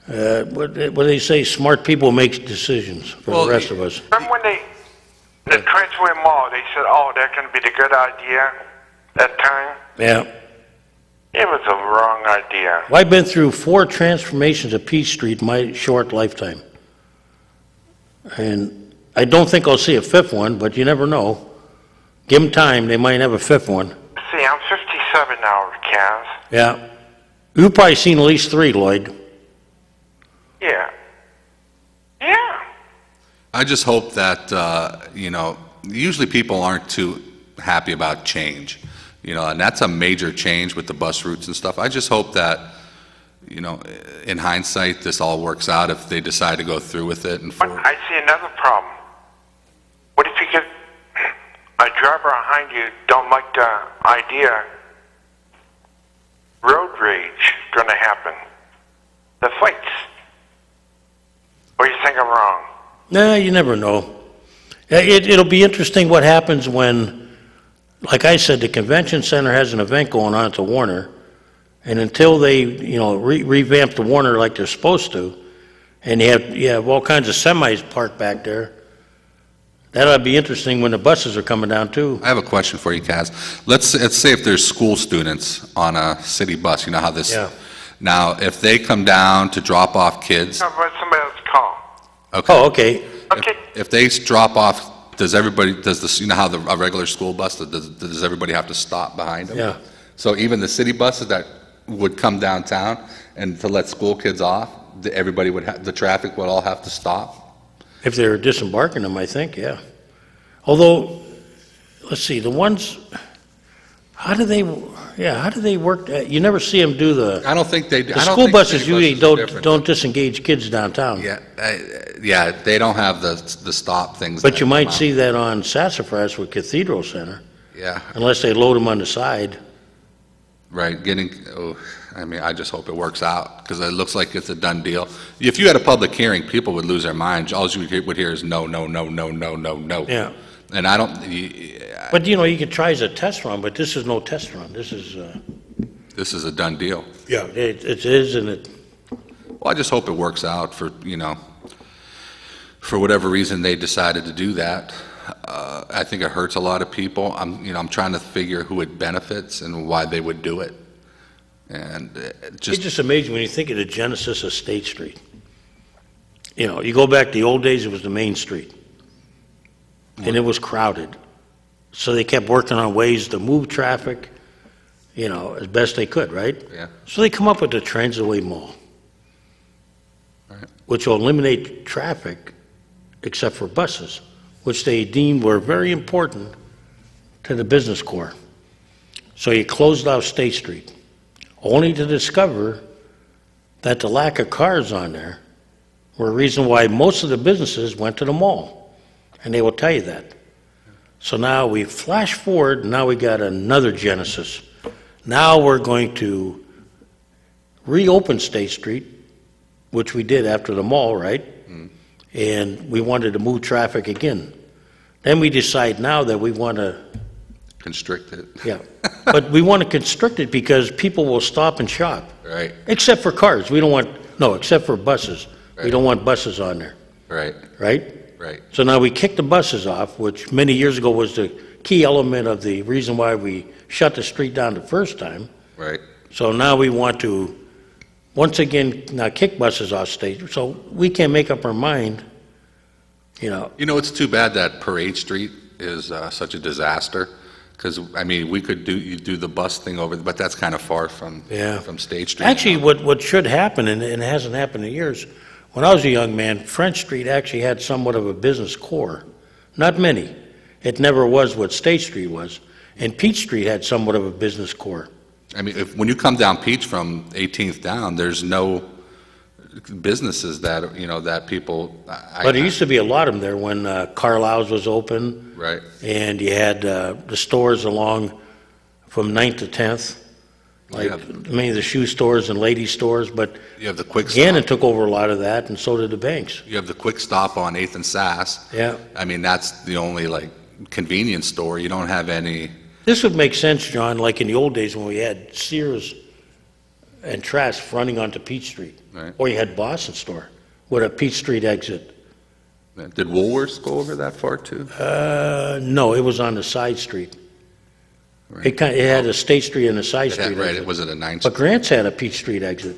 what they say, smart people make decisions for the rest of us. Remember when the Trenchway Mall, they said, that can be the good idea that time? Yeah. It was a wrong idea. Well, I've been through 4 transformations of Peach Street in my short lifetime. And I don't think I'll see a 5th one, but you never know. Give them time, they might have a 5th one. See, I'm 57 now, Cass. Yeah. You've probably seen at least 3, Lloyd. Yeah. Yeah. I just hope that, usually people aren't too happy about change, and that's a major change with the bus routes and stuff. I just hope that, in hindsight, this all works out if they decide to go through with it. But I see another problem. What if you get a driver behind you don't like the idea? Road rage going to happen. The fights. Or you think I'm wrong? Nah, you never know. It'll be interesting what happens when, like I said, the convention center has an event going on at the Warner, and until they, revamp the Warner like they're supposed to, and you have all kinds of semis parked back there, that'll be interesting when the buses are coming down too. I have a question for you, Kaz. Let's say if there's school students on a city bus, you know how this. Yeah. Now, if they come down to drop off kids. No, but somebody else call. Okay. Oh, okay. Okay. If they drop off, does this, how a regular school bus, does everybody have to stop behind them? Yeah. So even the city buses that would come downtown and to let school kids off, the traffic would all have to stop? If they're disembarking them, I think, yeah. Although, let's see, the ones, how do they work? You never see them do the. I don't think they do. The school buses usually don't disengage kids downtown. Yeah, they don't have the stop things. But you might see that on Sassafras with Cathedral Center. Yeah. Unless they load them on the side. Right. I just hope it works out, because it looks like it's a done deal. If you had a public hearing, people would lose their minds. All you would hear is no, no, no, no, no, no, no. Yeah. And I don't. But you could try as a test run, but this is no test run. This is. This is a done deal. Yeah. It is, and it. Well, I just hope it works out for whatever reason they decided to do that. I think it hurts a lot of people. I'm trying to figure who it benefits and why they would do it. And It's just amazing when you think of the genesis of State Street. You go back to the old days, it was the main street. And it was crowded. So they kept working on ways to move traffic, as best they could, right? Yeah. So they come up with the Transitway Mall, Right. which will eliminate traffic except for buses, which they deemed were very important to the business core. So you closed off State Street, only to discover that the lack of cars on there were a reason why most of the businesses went to the mall. And they will tell you that. So now we flash forward, now we got another genesis. Now we're going to reopen State Street, which we did after the mall, right? And we wanted to move traffic again. Then we decide now that we want to Constrict it. Yeah, but we want to constrict it because people will stop and shop. Right. Except for cars. We don't want, except for buses. We Right. don't want buses on there, Right. right? Right. So now we kicked the buses off, which many years ago was the key element of the reason why we shut the street down the first time. Right. So now we want to once again, now kick buses off state, so we can't make up our mind, you know. You know, it's too bad that Parade Street is such a disaster, because, I mean, we could do the bus thing over, but that's kind of far from State Street. Actually, what should happen, and it hasn't happened in years, when I was a young man, French Street actually had somewhat of a business core. Not many. It never was what State Street was. And Peach Street had somewhat of a business core. I mean, when you come down Peach from 18th down, there's no businesses that, you know, that people... But there used to be a lot of them there when Carlisle's was open. Right. And you had the stores along from 9th to 10th. Like many of the shoe stores and lady stores, but you have the Quick Stop. Gannon took over a lot of that, and so did the banks. You have the Quick Stop on 8th and Sass. Yeah. I mean, that's the only, like, convenience store. You don't have any... This would make sense, John, like in the old days when we had Sears and Trask fronting onto Peach Street. Right. Or you had Boston Store with a Peach Street exit. Did Woolworths go over that far, too? No, it was on the side street. Right. It had a State Street and a side street Right, exit. it was at a 9th But Grant's had a Peach Street exit.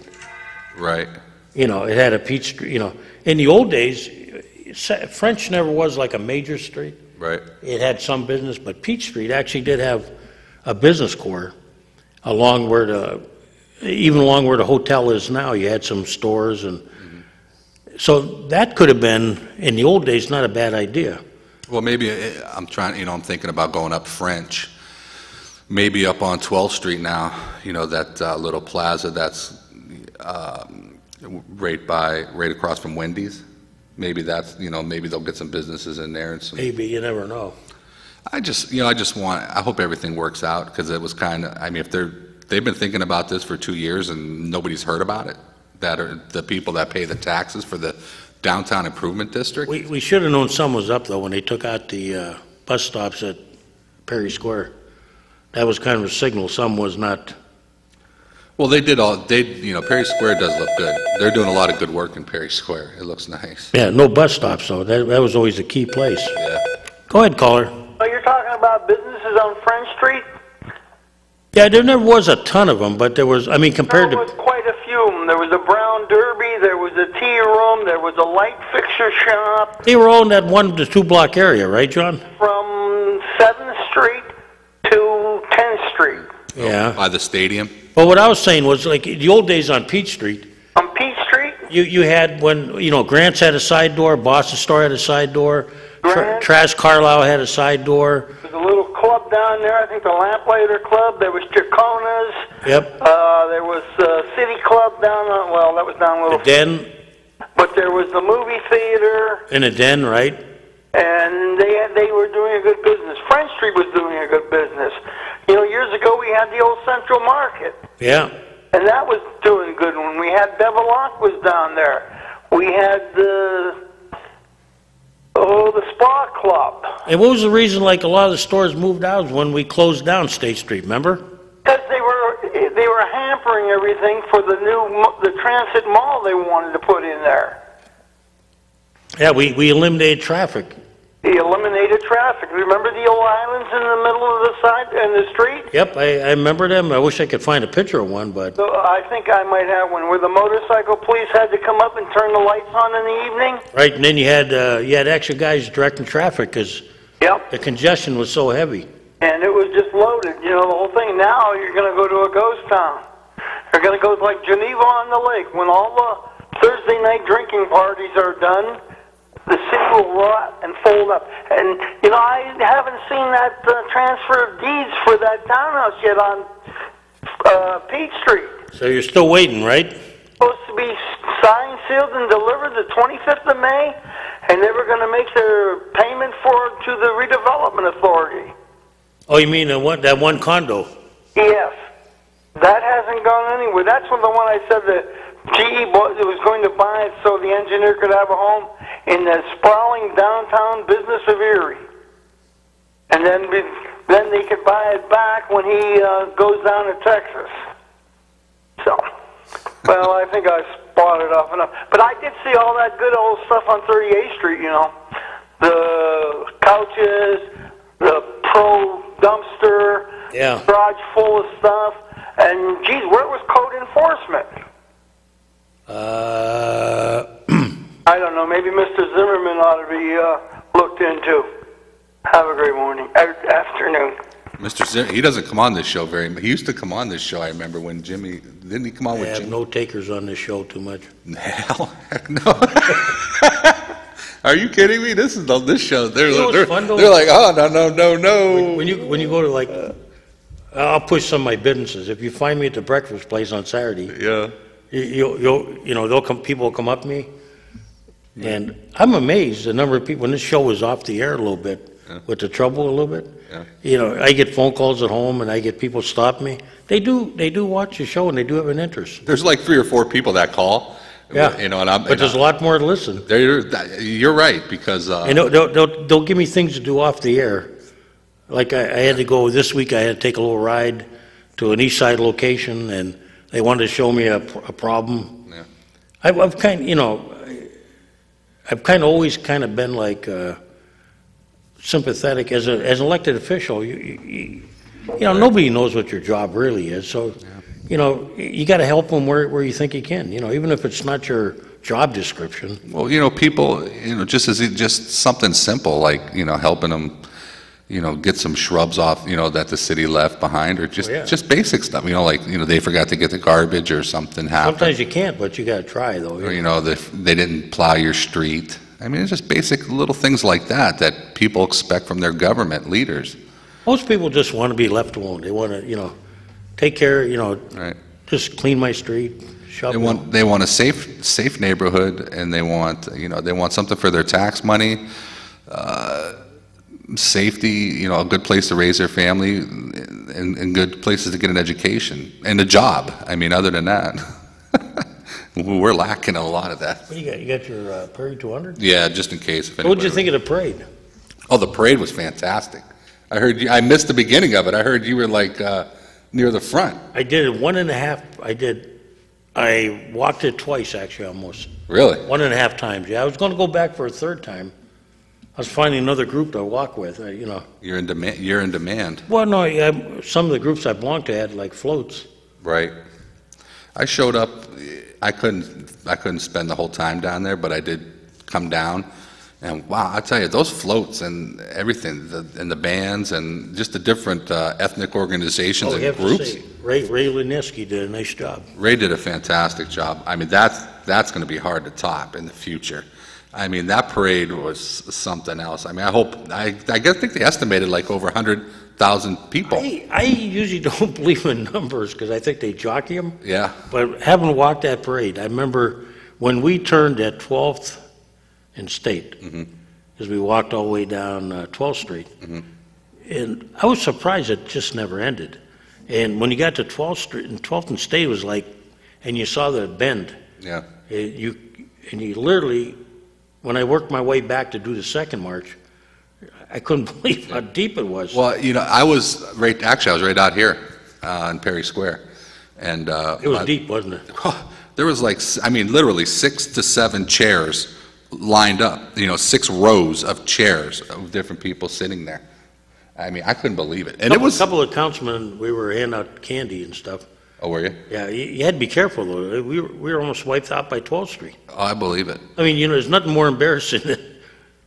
Right. You know, it had a Peach Street, you know. In the old days, French never was like a major street. Right. It had some business, but Peach Street actually did have a business core along where even along where the hotel is now. You had some stores, and so that could have been, in the old days, not a bad idea. Well, maybe I'm trying, you know, I'm thinking about going up French. Maybe up on 12th Street now, you know, that little plaza that's right across from Wendy's. Maybe that's, you know, maybe they'll get some businesses in there and some. Maybe, you never know. I hope everything works out, because it was kind of, I mean, if they've been thinking about this for 2 years and nobody's heard about it, that are the people that pay the taxes for the downtown improvement district. We should have known something was up, though, when they took out the bus stops at Perry Square. That was kind of a signal some was not. Well, you know, Perry Square does look good. They're doing a lot of good work in Perry Square. It looks nice. Yeah, no bus stops, though. That was always a key place. Yeah. Go ahead, caller. Oh, you're talking about businesses on French Street? Yeah, there never was a ton of them, but there was, I mean, compared There was quite a few. There was a Brown Derby, there was a tea room, there was a light fixture shop. They were all in that 1 to 2 block area, right, John? From 7th Street to 10th Street. Yeah. By the stadium. But what I was saying was, like, the old days on Peach Street, On Peach Street? you had when, you know, Grant's had a side door, Boston Store had a side door, Grant. Trask Carlisle had a side door. There's a little club down there, I think the Lamplighter Club. There was Jacona's. Yep. There was City Club down on, well, that was down a little. The Den. But there was the movie theater. In a Den, right? And they were doing a good business. French Street was doing a good business. You know, years ago we had the old Central Market. Yeah. And that was doing good when we had Bevelock was down there. We had the Spa Club. And what was the reason, like, a lot of the stores moved out when we closed down State Street, remember? Because they were hampering everything for the Transit Mall they wanted to put in there. Yeah, we eliminated traffic. He eliminated traffic. Remember the old islands in the middle of the side and the street? Yep, I remember them. I wish I could find a picture of one, but... So I think I might have one where the motorcycle police had to come up and turn the lights on in the evening. Right, and then you had extra guys directing traffic because Yep. the congestion was so heavy. And it was just loaded, you know, the whole thing. Now you're going to go to a ghost town. You're going to go like Geneva on the Lake. When all the Thursday night drinking parties are done, the city will rot and fold up. And, you know, I haven't seen that transfer of deeds for that townhouse yet on Peach Street. So you're still waiting, right? Supposed to be signed, sealed, and delivered the 25th of May, and they were going to make their payment for it to the redevelopment authority. Oh, you mean that one condo? Yes. That hasn't gone anywhere. That's when the one I said that GE was going to buy it so the engineer could have a home in the sprawling downtown business of Erie. And then they could buy it back when he goes down to Texas. So, well, I think I spotted off enough. But I did see all that good old stuff on 38th Street, you know. The couches, the pro dumpster, Yeah. garage full of stuff. And, geez, where was code enforcement? I don't know. Maybe Mr. Zimmerman ought to be looked into. Have a great morning, afternoon. Mr. Zimmer, he doesn't come on this show very much. He used to come on this show, I remember, when Jimmy, didn't he come on I with have Jimmy? no takers on this show too much. Hell, heck no. Are you kidding me? This show. They're like, oh, no. When you go to, like, I'll push some of my businesses. If you find me at the breakfast place on Saturday, Yeah. people will come up to me, and I'm amazed the number of people. When this show was off the air a little bit, with the trouble a little bit, I get phone calls at home, and I get people stop me. They do watch the show, and they do have an interest. There's like 3 or 4 people that call. Yeah, but there's a lot more to listen. You're right, because And they'll give me things to do off the air. Like I had to go this week. I had to take a little ride to an east side location, and they wanted to show me a problem. Yeah. I've kind of always kind of been like sympathetic as an elected official. Nobody knows what your job really is, so you got to help them where you think you can. Even if it's not your job description. Well, people, just something simple like helping them, get some shrubs off, that the city left behind, or just basic stuff. They forgot to get the garbage or something happened. Sometimes you can't, but you got to try though. Or they didn't plow your street. I mean, it's just basic little things like that people expect from their government leaders. Most people just want to be left alone. They want to, take care, Right. just clean my street, shovel. They want a safe neighborhood, and they want something for their tax money, safety, a good place to raise their family, and good places to get an education and a job. I mean, other than that, we're lacking a lot of that. What do you got? You got your Prairie 200? Yeah, just in case. What did you think of the parade? Oh, the parade was fantastic. I heard you. I missed the beginning of it. I heard you were like near the front. I did it 1.5. I walked it twice, actually, almost. Really? 1.5 times. Yeah, I was going to go back for a third time. I was finding another group to walk with. You're in demand. You're in demand. Well, no, some of the groups I belonged to had like floats. Right. I showed up. I couldn't spend the whole time down there, but I did come down. And wow, I tell you, those floats and everything, and the bands and just the different ethnic organizations and groups. Ray Leniski did a nice job. Ray did a fantastic job. I mean, that's going to be hard to top in the future. I mean, that parade was something else. I mean, I think they estimated like over 100,000 people. I usually don't believe in numbers because I think they jockey them. Yeah. But having walked that parade, I remember when we turned at 12th and State, because we walked all the way down 12th Street. And I was surprised it just never ended. And when you got to 12th Street and 12th and State, it was like, and you saw the bend. Yeah. You literally, when I worked my way back to do the second march, I couldn't believe how deep it was. Well, I was right out here in Perry Square. And it was deep, wasn't it? There was literally 6 to 7 chairs lined up, 6 rows of chairs of different people sitting there. I mean, I couldn't believe it. And it was a couple of councilmen, we were handing out candy and stuff. Oh, were you? Yeah, you had to be careful, though. We were almost wiped out by 12th Street. Oh, I believe it. I mean, there's nothing more embarrassing than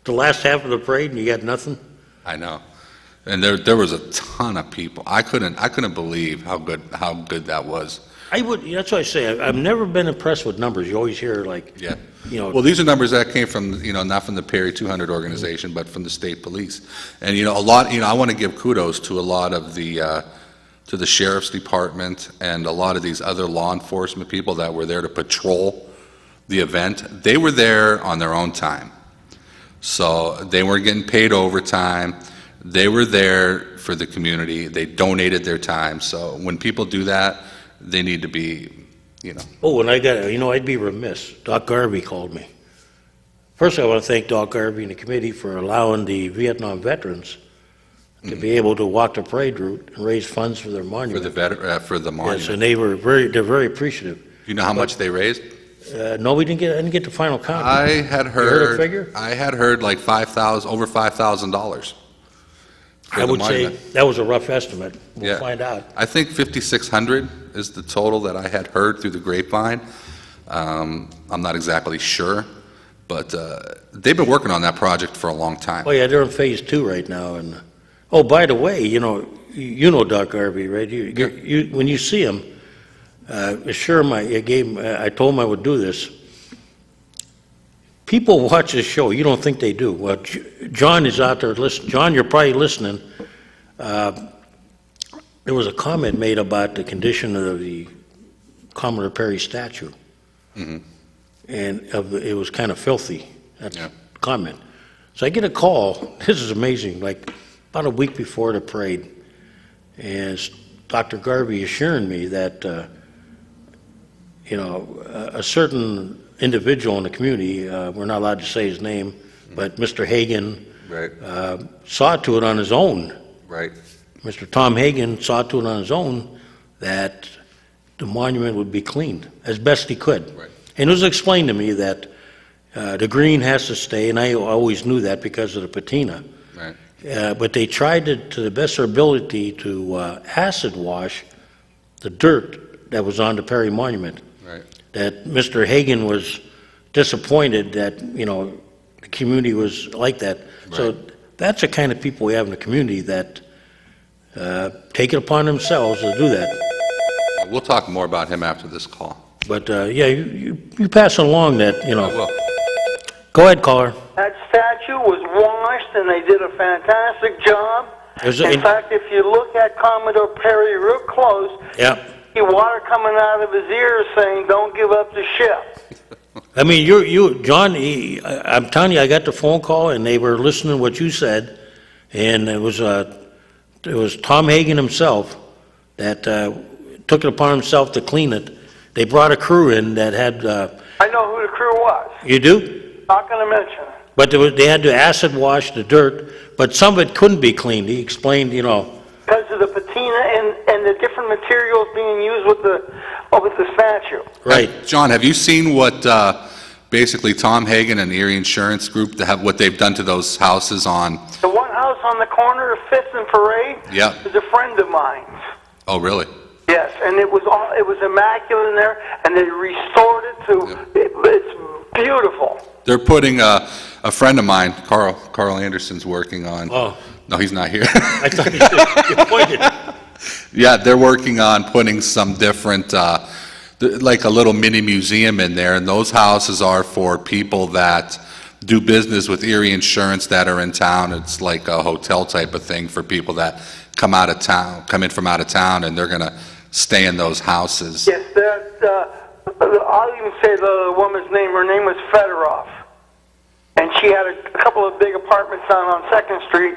the last half of the parade and you got nothing. I know. And there was a ton of people. I couldn't believe how good that was. That's why I say I've never been impressed with numbers. You always hear Well, these are numbers that came from not from the Perry 200 organization, but from the state police. And a lot. I want to give kudos to a lot of to the sheriff's department and a lot of these other law enforcement people that were there to patrol the event. They were there on their own time, so they weren't getting paid overtime. They were there for the community. They donated their time. So when people do that, they need to be, Oh, and I'd be remiss. Doc Garvey called me. First, I want to thank Doc Garvey and the committee for allowing the Vietnam veterans to be able to walk the parade route and raise funds for their monument. For the monument. Yes, and they're very appreciative. You know how much they raised? No, I didn't get the final count. I had heard. You heard a figure? I had heard like over $5,000. I would say that was a rough estimate. We'll find out. I think 5,600 is the total that I had heard through the grapevine. I'm not exactly sure, but they've been working on that project for a long time. Oh yeah, they're in phase 2 right now. And oh, by the way, you know Doc Garvey, right? You when you see him, assure him I told him I would do this. People watch this show. You don't think they do. Well, John is out there listening. John, you're probably listening. There was a comment made about the condition of the Commodore Perry statue, and it was kind of filthy. That's the comment. So I get a call. This is amazing. Like about a week before the parade, and Dr. Garvey assuring me that a certain individual in the community, we're not allowed to say his name, but Mr. Hagan saw to it on his own. Right. Mr. Tom Hagan saw to it on his own that the monument would be cleaned as best he could. Right. And it was explained to me that the green has to stay, and I always knew that because of the patina. Right. But they tried to the best of their ability to acid wash the dirt that was on the Perry Monument. Right. That Mr. Hagan was disappointed that, the community was like that. Right. So that's the kind of people we have in the community that take it upon themselves to do that. We'll talk more about him after this call. But yeah, you pass along that, I will. Go ahead, caller. That statue was washed, and they did a fantastic job. In fact, if you look at Commodore Perry real close, yeah, see water coming out of his ears saying, "Don't give up the ship." I mean, John, I'm telling you, I got the phone call, and they were listening to what you said, and it was Tom Hagan himself that took it upon himself to clean it. They brought a crew in that had... I know who the crew was. You do? Not going to mention it. But they had to acid wash the dirt, but some of it couldn't be cleaned. He explained, Because of the patina and the different materials being used with the statue. Right. John, have you seen what basically Tom Hagan and the Erie Insurance Group, what they've done to those houses on... The one house on the corner of 5th and Parade is a friend of mine. Oh, really? Yes, and it was immaculate in there, and they restored it to, it's beautiful. They're putting a friend of mine, Carl Anderson's working on... Oh. No, he's not here. I thought you pointed. Yeah, they're working on putting some different, like a little mini museum in there, and those houses are for people that do business with Erie Insurance that are in town. It's like a hotel type of thing for people that come in from out of town, and they're going to stay in those houses. Yes, I'll even say the woman's name. Her name was Fedorov. And she had a couple of big apartments down on 2nd Street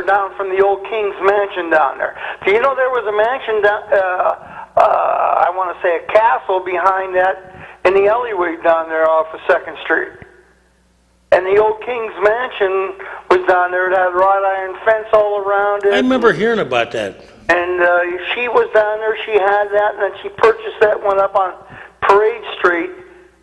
down from the old King's Mansion down there. Do you know there was a mansion down, I want to say a castle behind that in the alleyway down there off of 2nd Street? And the old King's Mansion was down there. It had a wrought iron fence all around it. I remember hearing about that. And she was down there. She had that, and then she purchased that one up on Parade Street.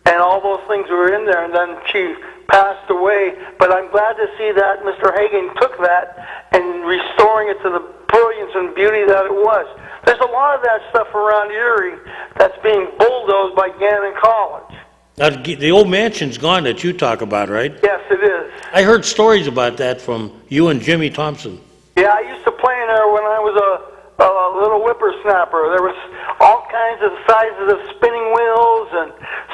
And all those things were in there, and then she passed away. But I'm glad to see that Mr. Hagan took that and restoring it to the brilliance and beauty that it was. There's a lot of that stuff around Erie that's being bulldozed by Gannon College. Now, the old mansion's gone that you talk about, right? Yes, it is. I heard stories about that from you and Jimmy Thompson. Yeah, I used to play in there when I was a little whippersnapper. There was all kinds of sizes of spinning wheels and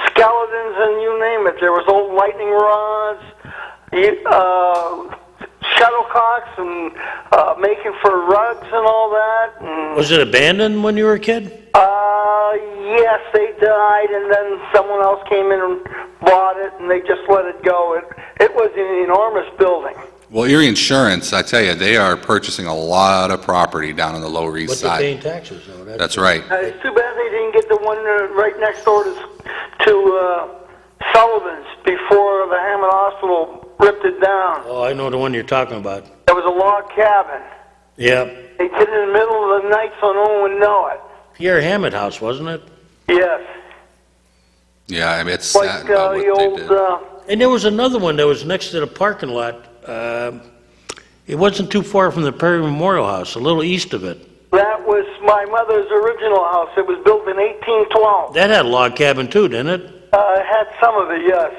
skeletons and you name it. There was old lightning rods, shuttlecocks, and making for rugs and all that. And, was it abandoned when you were a kid? Yes, they died, and then someone else came in and bought it, and they just let it go. It was an enormous building. Well, Erie Insurance, I tell you, they are purchasing a lot of property down on the Lower East Side. But they're paying taxes, though. That's right. It's too bad they didn't get the one right next door to Sullivan's before the Hammond Hospital ripped it down. Oh, I know the one you're talking about. There was a log cabin. Yeah. They did it in the middle of the night so no one would know it. Pierre Hammond House, wasn't it? Yes. Yeah, I mean, it's like sad about the what old... they did. And there was another one that was next to the parking lot. It wasn't too far from the Perry Memorial House, a little east of it. That was my mother's original house. It was built in 1812. That had a log cabin too, didn't it? It had some of it, yes.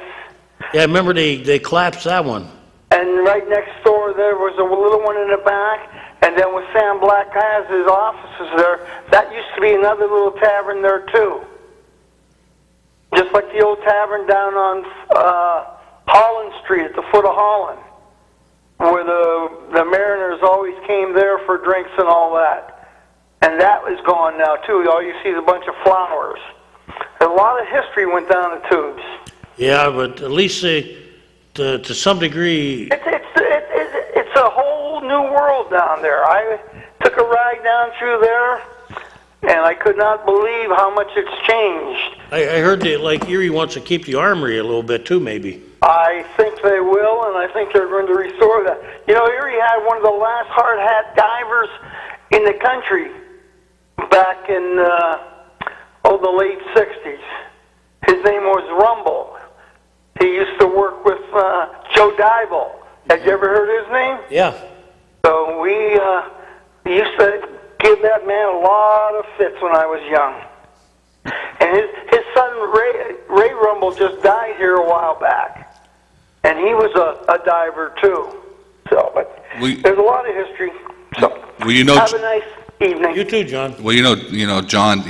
Yeah, I remember they collapsed that one. And right next door there was a little one in the back, and then with Sam Black has his offices there, that used to be another little tavern there too. Just like the old tavern down on Holland Street at the foot of Holland, where the Mariners always came there for drinks and all that. And that is gone now too. All you see is a bunch of flowers. A lot of history went down the tubes. Yeah, but at least to some degree... It's a whole new world down there. I took a ride down through there, and I could not believe how much it's changed. I heard that, like, Erie wants to keep the armory a little bit too, maybe. I think they will, and I think they're going to restore that. You know, Erie had one of the last hard hat divers in the country back in, the late 60s. His name was Rumble. He used to work with Joe Dybel. Had you ever heard his name? Yeah. So we used to give that man a lot of fits when I was young. And his son, Ray Rumble, just died here a while back. And he was a diver, too. So, but there's a lot of history. So, well, you know, have a nice evening. You too, John. Well, John,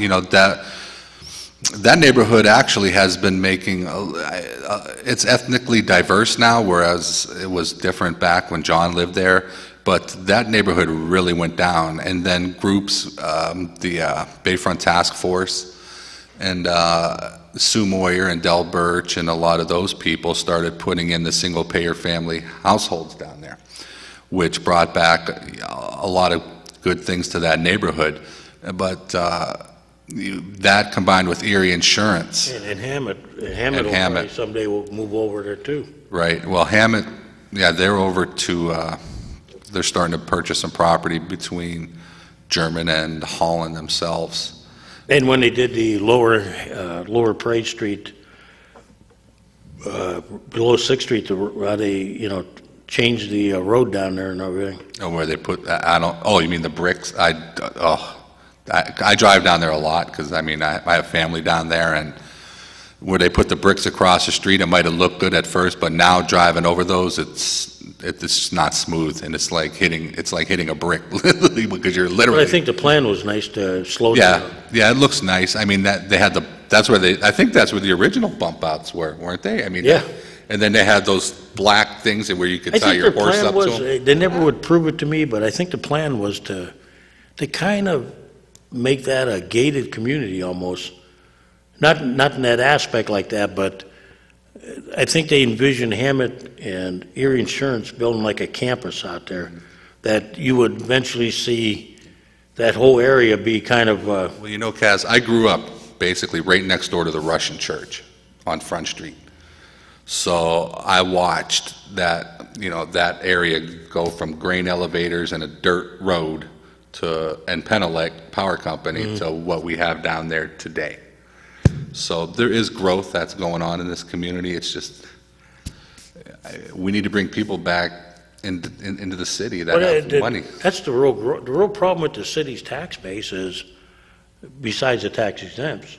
that neighborhood actually has been making, it's ethnically diverse now, whereas it was different back when John lived there. But that neighborhood really went down, and then groups, the Bayfront Task Force, and Sue Moyer and Del Birch, and a lot of those people started putting in the single-payer family households down there, which brought back a lot of good things to that neighborhood. But that combined with Erie Insurance. And Hammett someday will move over there too. Right. Well, Hammett, yeah, they're over to, they're starting to purchase some property between German and Holland themselves. And when they did the lower Parade Street, below 6th Street, they, changed the road down there and everything. Oh, where they put, oh, you mean the bricks? I drive down there a lot because, I have family down there, and where they put the bricks across the street, it might have looked good at first, but now driving over those, it's not smooth, and it's like hitting a brick because you're literally. But I think the plan was nice to slow down. Yeah, it looks nice. I think that's where the original bump outs were, weren't they? Yeah. And then they had those black things where you could tie your horse up to them. They never would prove it to me, but I think the plan was to kind of make that a gated community almost. Not in that aspect like that, but I think they envisioned Hammett and Erie Insurance building like a campus out there, that you would eventually see that whole area be kind of... Well, Kaz, I grew up basically right next door to the Russian church on Front Street. So I watched that, that area go from grain elevators and a dirt road and Penelec Power Company to what we have down there today. So there is growth that's going on in this community. It's just, we need to bring people back into the city that have money. That's the real problem with the city's tax base is, besides the tax exempts,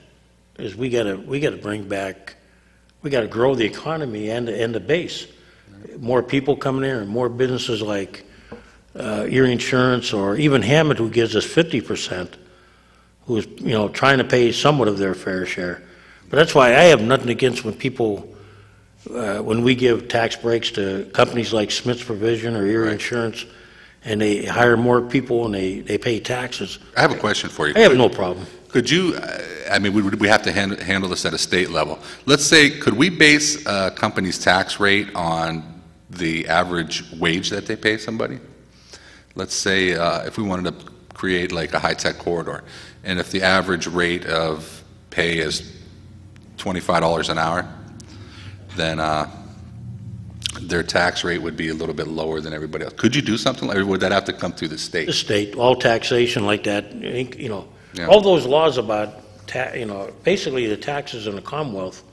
is we gotta bring back, we gotta grow the economy and the base. More people coming in, and more businesses like Erie Insurance, or even Hammett, who gives us 50%, who's trying to pay somewhat of their fair share. But that's why I have nothing against when people, when we give tax breaks to companies like Smith's Provision or Erie Insurance, and they hire more people and they pay taxes. I have a question for you. I have no problem. Could you, we have to handle this at a state level. Let's say, could we base a company's tax rate on the average wage that they pay somebody? Let's say if we wanted to create like a high-tech corridor, and if the average rate of pay is $25 an hour, then their tax rate would be a little bit lower than everybody else. Could you do something like, or would that have to come through the state? The state, all taxation like that, all those laws about, basically the taxes in the Commonwealth,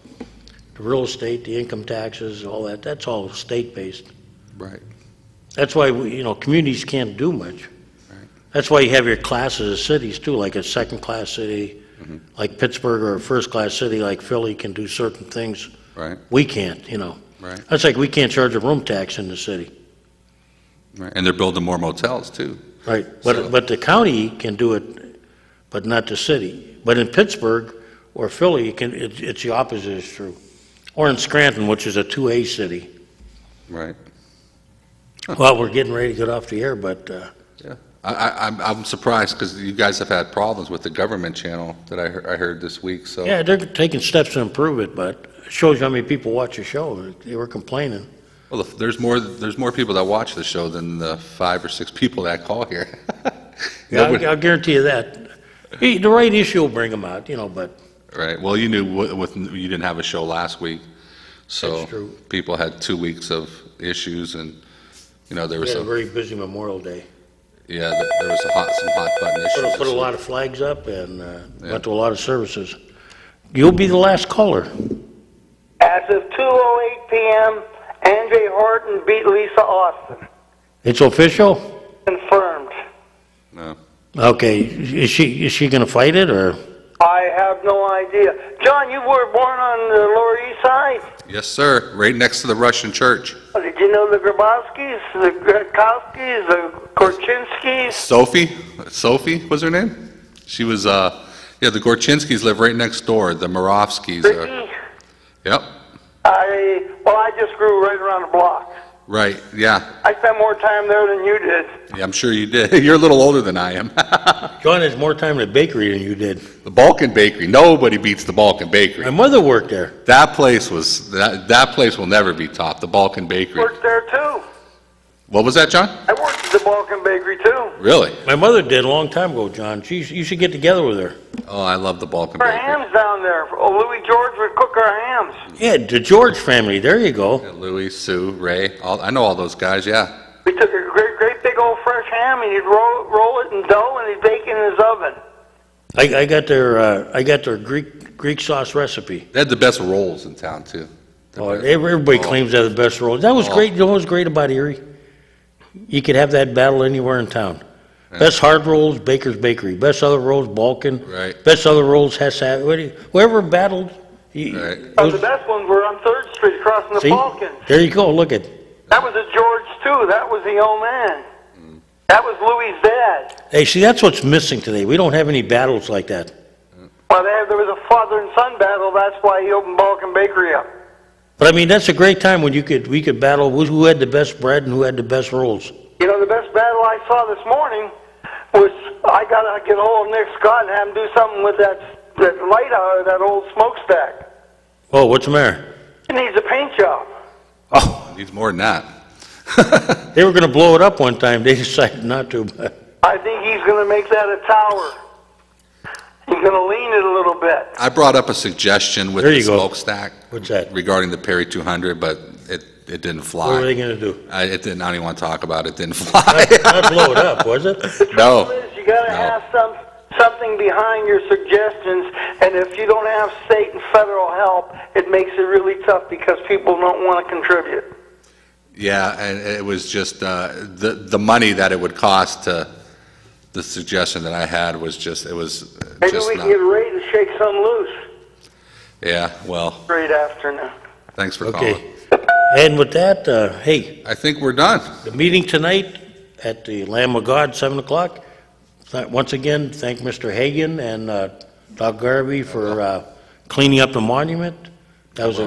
the real estate, the income taxes, all that, that's all state-based. Right. That's why, communities can't do much. Right. That's why you have your classes of cities too, like a second-class city, like Pittsburgh, or a first-class city like Philly can do certain things. Right. We can't, you know. Right. That's like we can't charge a room tax in the city. Right. And they're building more motels too. Right. So- But the county can do it, but not the city. But in Pittsburgh or Philly, it's the opposite is true. Or in Scranton, which is a 2A city. Right. Well, we're getting ready to get off the air, but Yeah. I'm surprised because you guys have had problems with the government channel that I heard this week. So yeah, they're taking steps to improve it, but it shows you how many people watch the show. They were complaining. well, there's more people that watch the show than the 5 or 6 people that call here. Yeah, Nobody- I'll guarantee you that. The right issue will bring them out, you know, but Right. Well, you knew you didn't have a show last week, so That's true. people had 2 weeks of issues, and there we was had a some. very busy Memorial Day. Yeah, there was some hot button issues. Put a lot of flags up and went to a lot of services. You'll be the last caller. As of 2:08 p.m., Andre Horton beat Lisa Austin. It's official? Confirmed. No. Okay, is she going to fight it, or? I have no idea. John, you were born on the Lower East Side. Yes, sir. Right next to the Russian church. Did you know the Grabowskis, the Gretkowskis, the Korchinskis? Sophie was her name. She was. The Gorchinskis live right next door. The Morovskis. Ricky? Yep. I just grew right around the block. Right. Yeah. I spent more time there than you did. Yeah. I'm sure you did. You're a little older than I am. John has more time in the bakery than you did. The Balkan Bakery. Nobody beats the Balkan Bakery. My mother worked there. That place will never be topped. The Balkan Bakery. Worked there too. What was that, John? I worked at the Balkan Bakery too. Really? My mother did a long time ago, John. You should get together with her. Oh, I love the Balkan Our Bakery. hams down there. Louis George would cook our hams. Yeah, the George family. There you go. Yeah, Louis, Sue, Ray. I know all those guys. Yeah. We took a great big old fresh ham and he'd roll it in dough and he'd bake it in his oven. I got their Greek sauce recipe. They had the best rolls in town too. Everybody claims they have the best rolls. That was great. You know what was great about Erie? You could have that battle anywhere in town. Yeah. Best hard rolls, Baker's Bakery. Best other rolls, Balkan. Right. Best other rolls, whoever battled. Right. The best ones were on 3rd Street crossing the See? Balkans. There you go. Look at. That was a George too. That was the old man. That was Louis' dad. Hey, see, that's what's missing today. We don't have any battles like that. Well, there was a father and son battle. That's why he opened Balkan Bakery up. But I mean, that's a great time when we could battle who had the best bread and who had the best rolls. You know, the best battle I saw this morning was I got to get a hold of Nick Scott and have him do something with that light out of that old smokestack. Oh, what's the matter? It needs a paint job. Oh, It needs more than that. they were going to blow it up one time. They decided not to. But I think he's going to make that a tower. He's going to lean it a little bit. I brought up a suggestion with There the you go. smokestack What's that? regarding the Perry 200, but it didn't fly. What were they going to do? I don't even want to talk about it. It didn't fly. Not blow it up, was it? The No. trouble is you got to No. have something behind your suggestions, and if you don't have state and federal help, it makes it really tough because people don't want to contribute. Yeah, and it was just the money that it would cost to. The suggestion that I had was just Maybe just we not. can get Ray to shake some loose. Yeah, well, Great afternoon. thanks for calling. Okay. And with that, hey, I think we're done. the meeting tonight at the Lamb of God, 7 o'clock. Once again, thank Mr. Hagan and Doc Garvey for cleaning up the monument. That was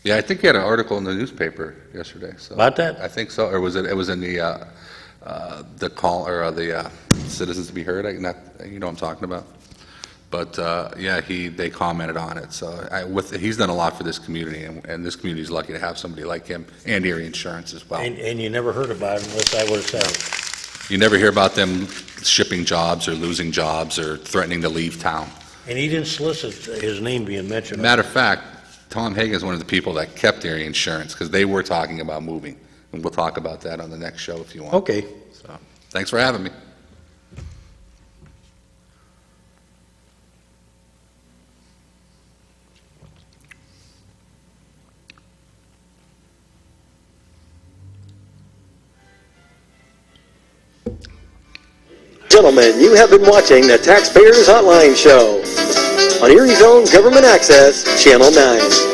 Yeah, I think you had an article in the newspaper yesterday. So About that? I think so, or was it? It was in the call or the Citizens to be Heard. You know what I'm talking about. But yeah, they commented on it. So he's done a lot for this community, and this community is lucky to have somebody like him and Erie Insurance as well. and you never heard about it unless I would have said it. You never hear about them shipping jobs or losing jobs or threatening to leave town. And he didn't solicit his name being mentioned. Matter of fact, Tom Hagen is one of the people that kept Erie Insurance because they were talking about moving. And we'll talk about that on the next show if you want. Okay. So, thanks for having me. gentlemen, you have been watching the Taxpayers Hotline Show on Erie's own Government Access, Channel 9.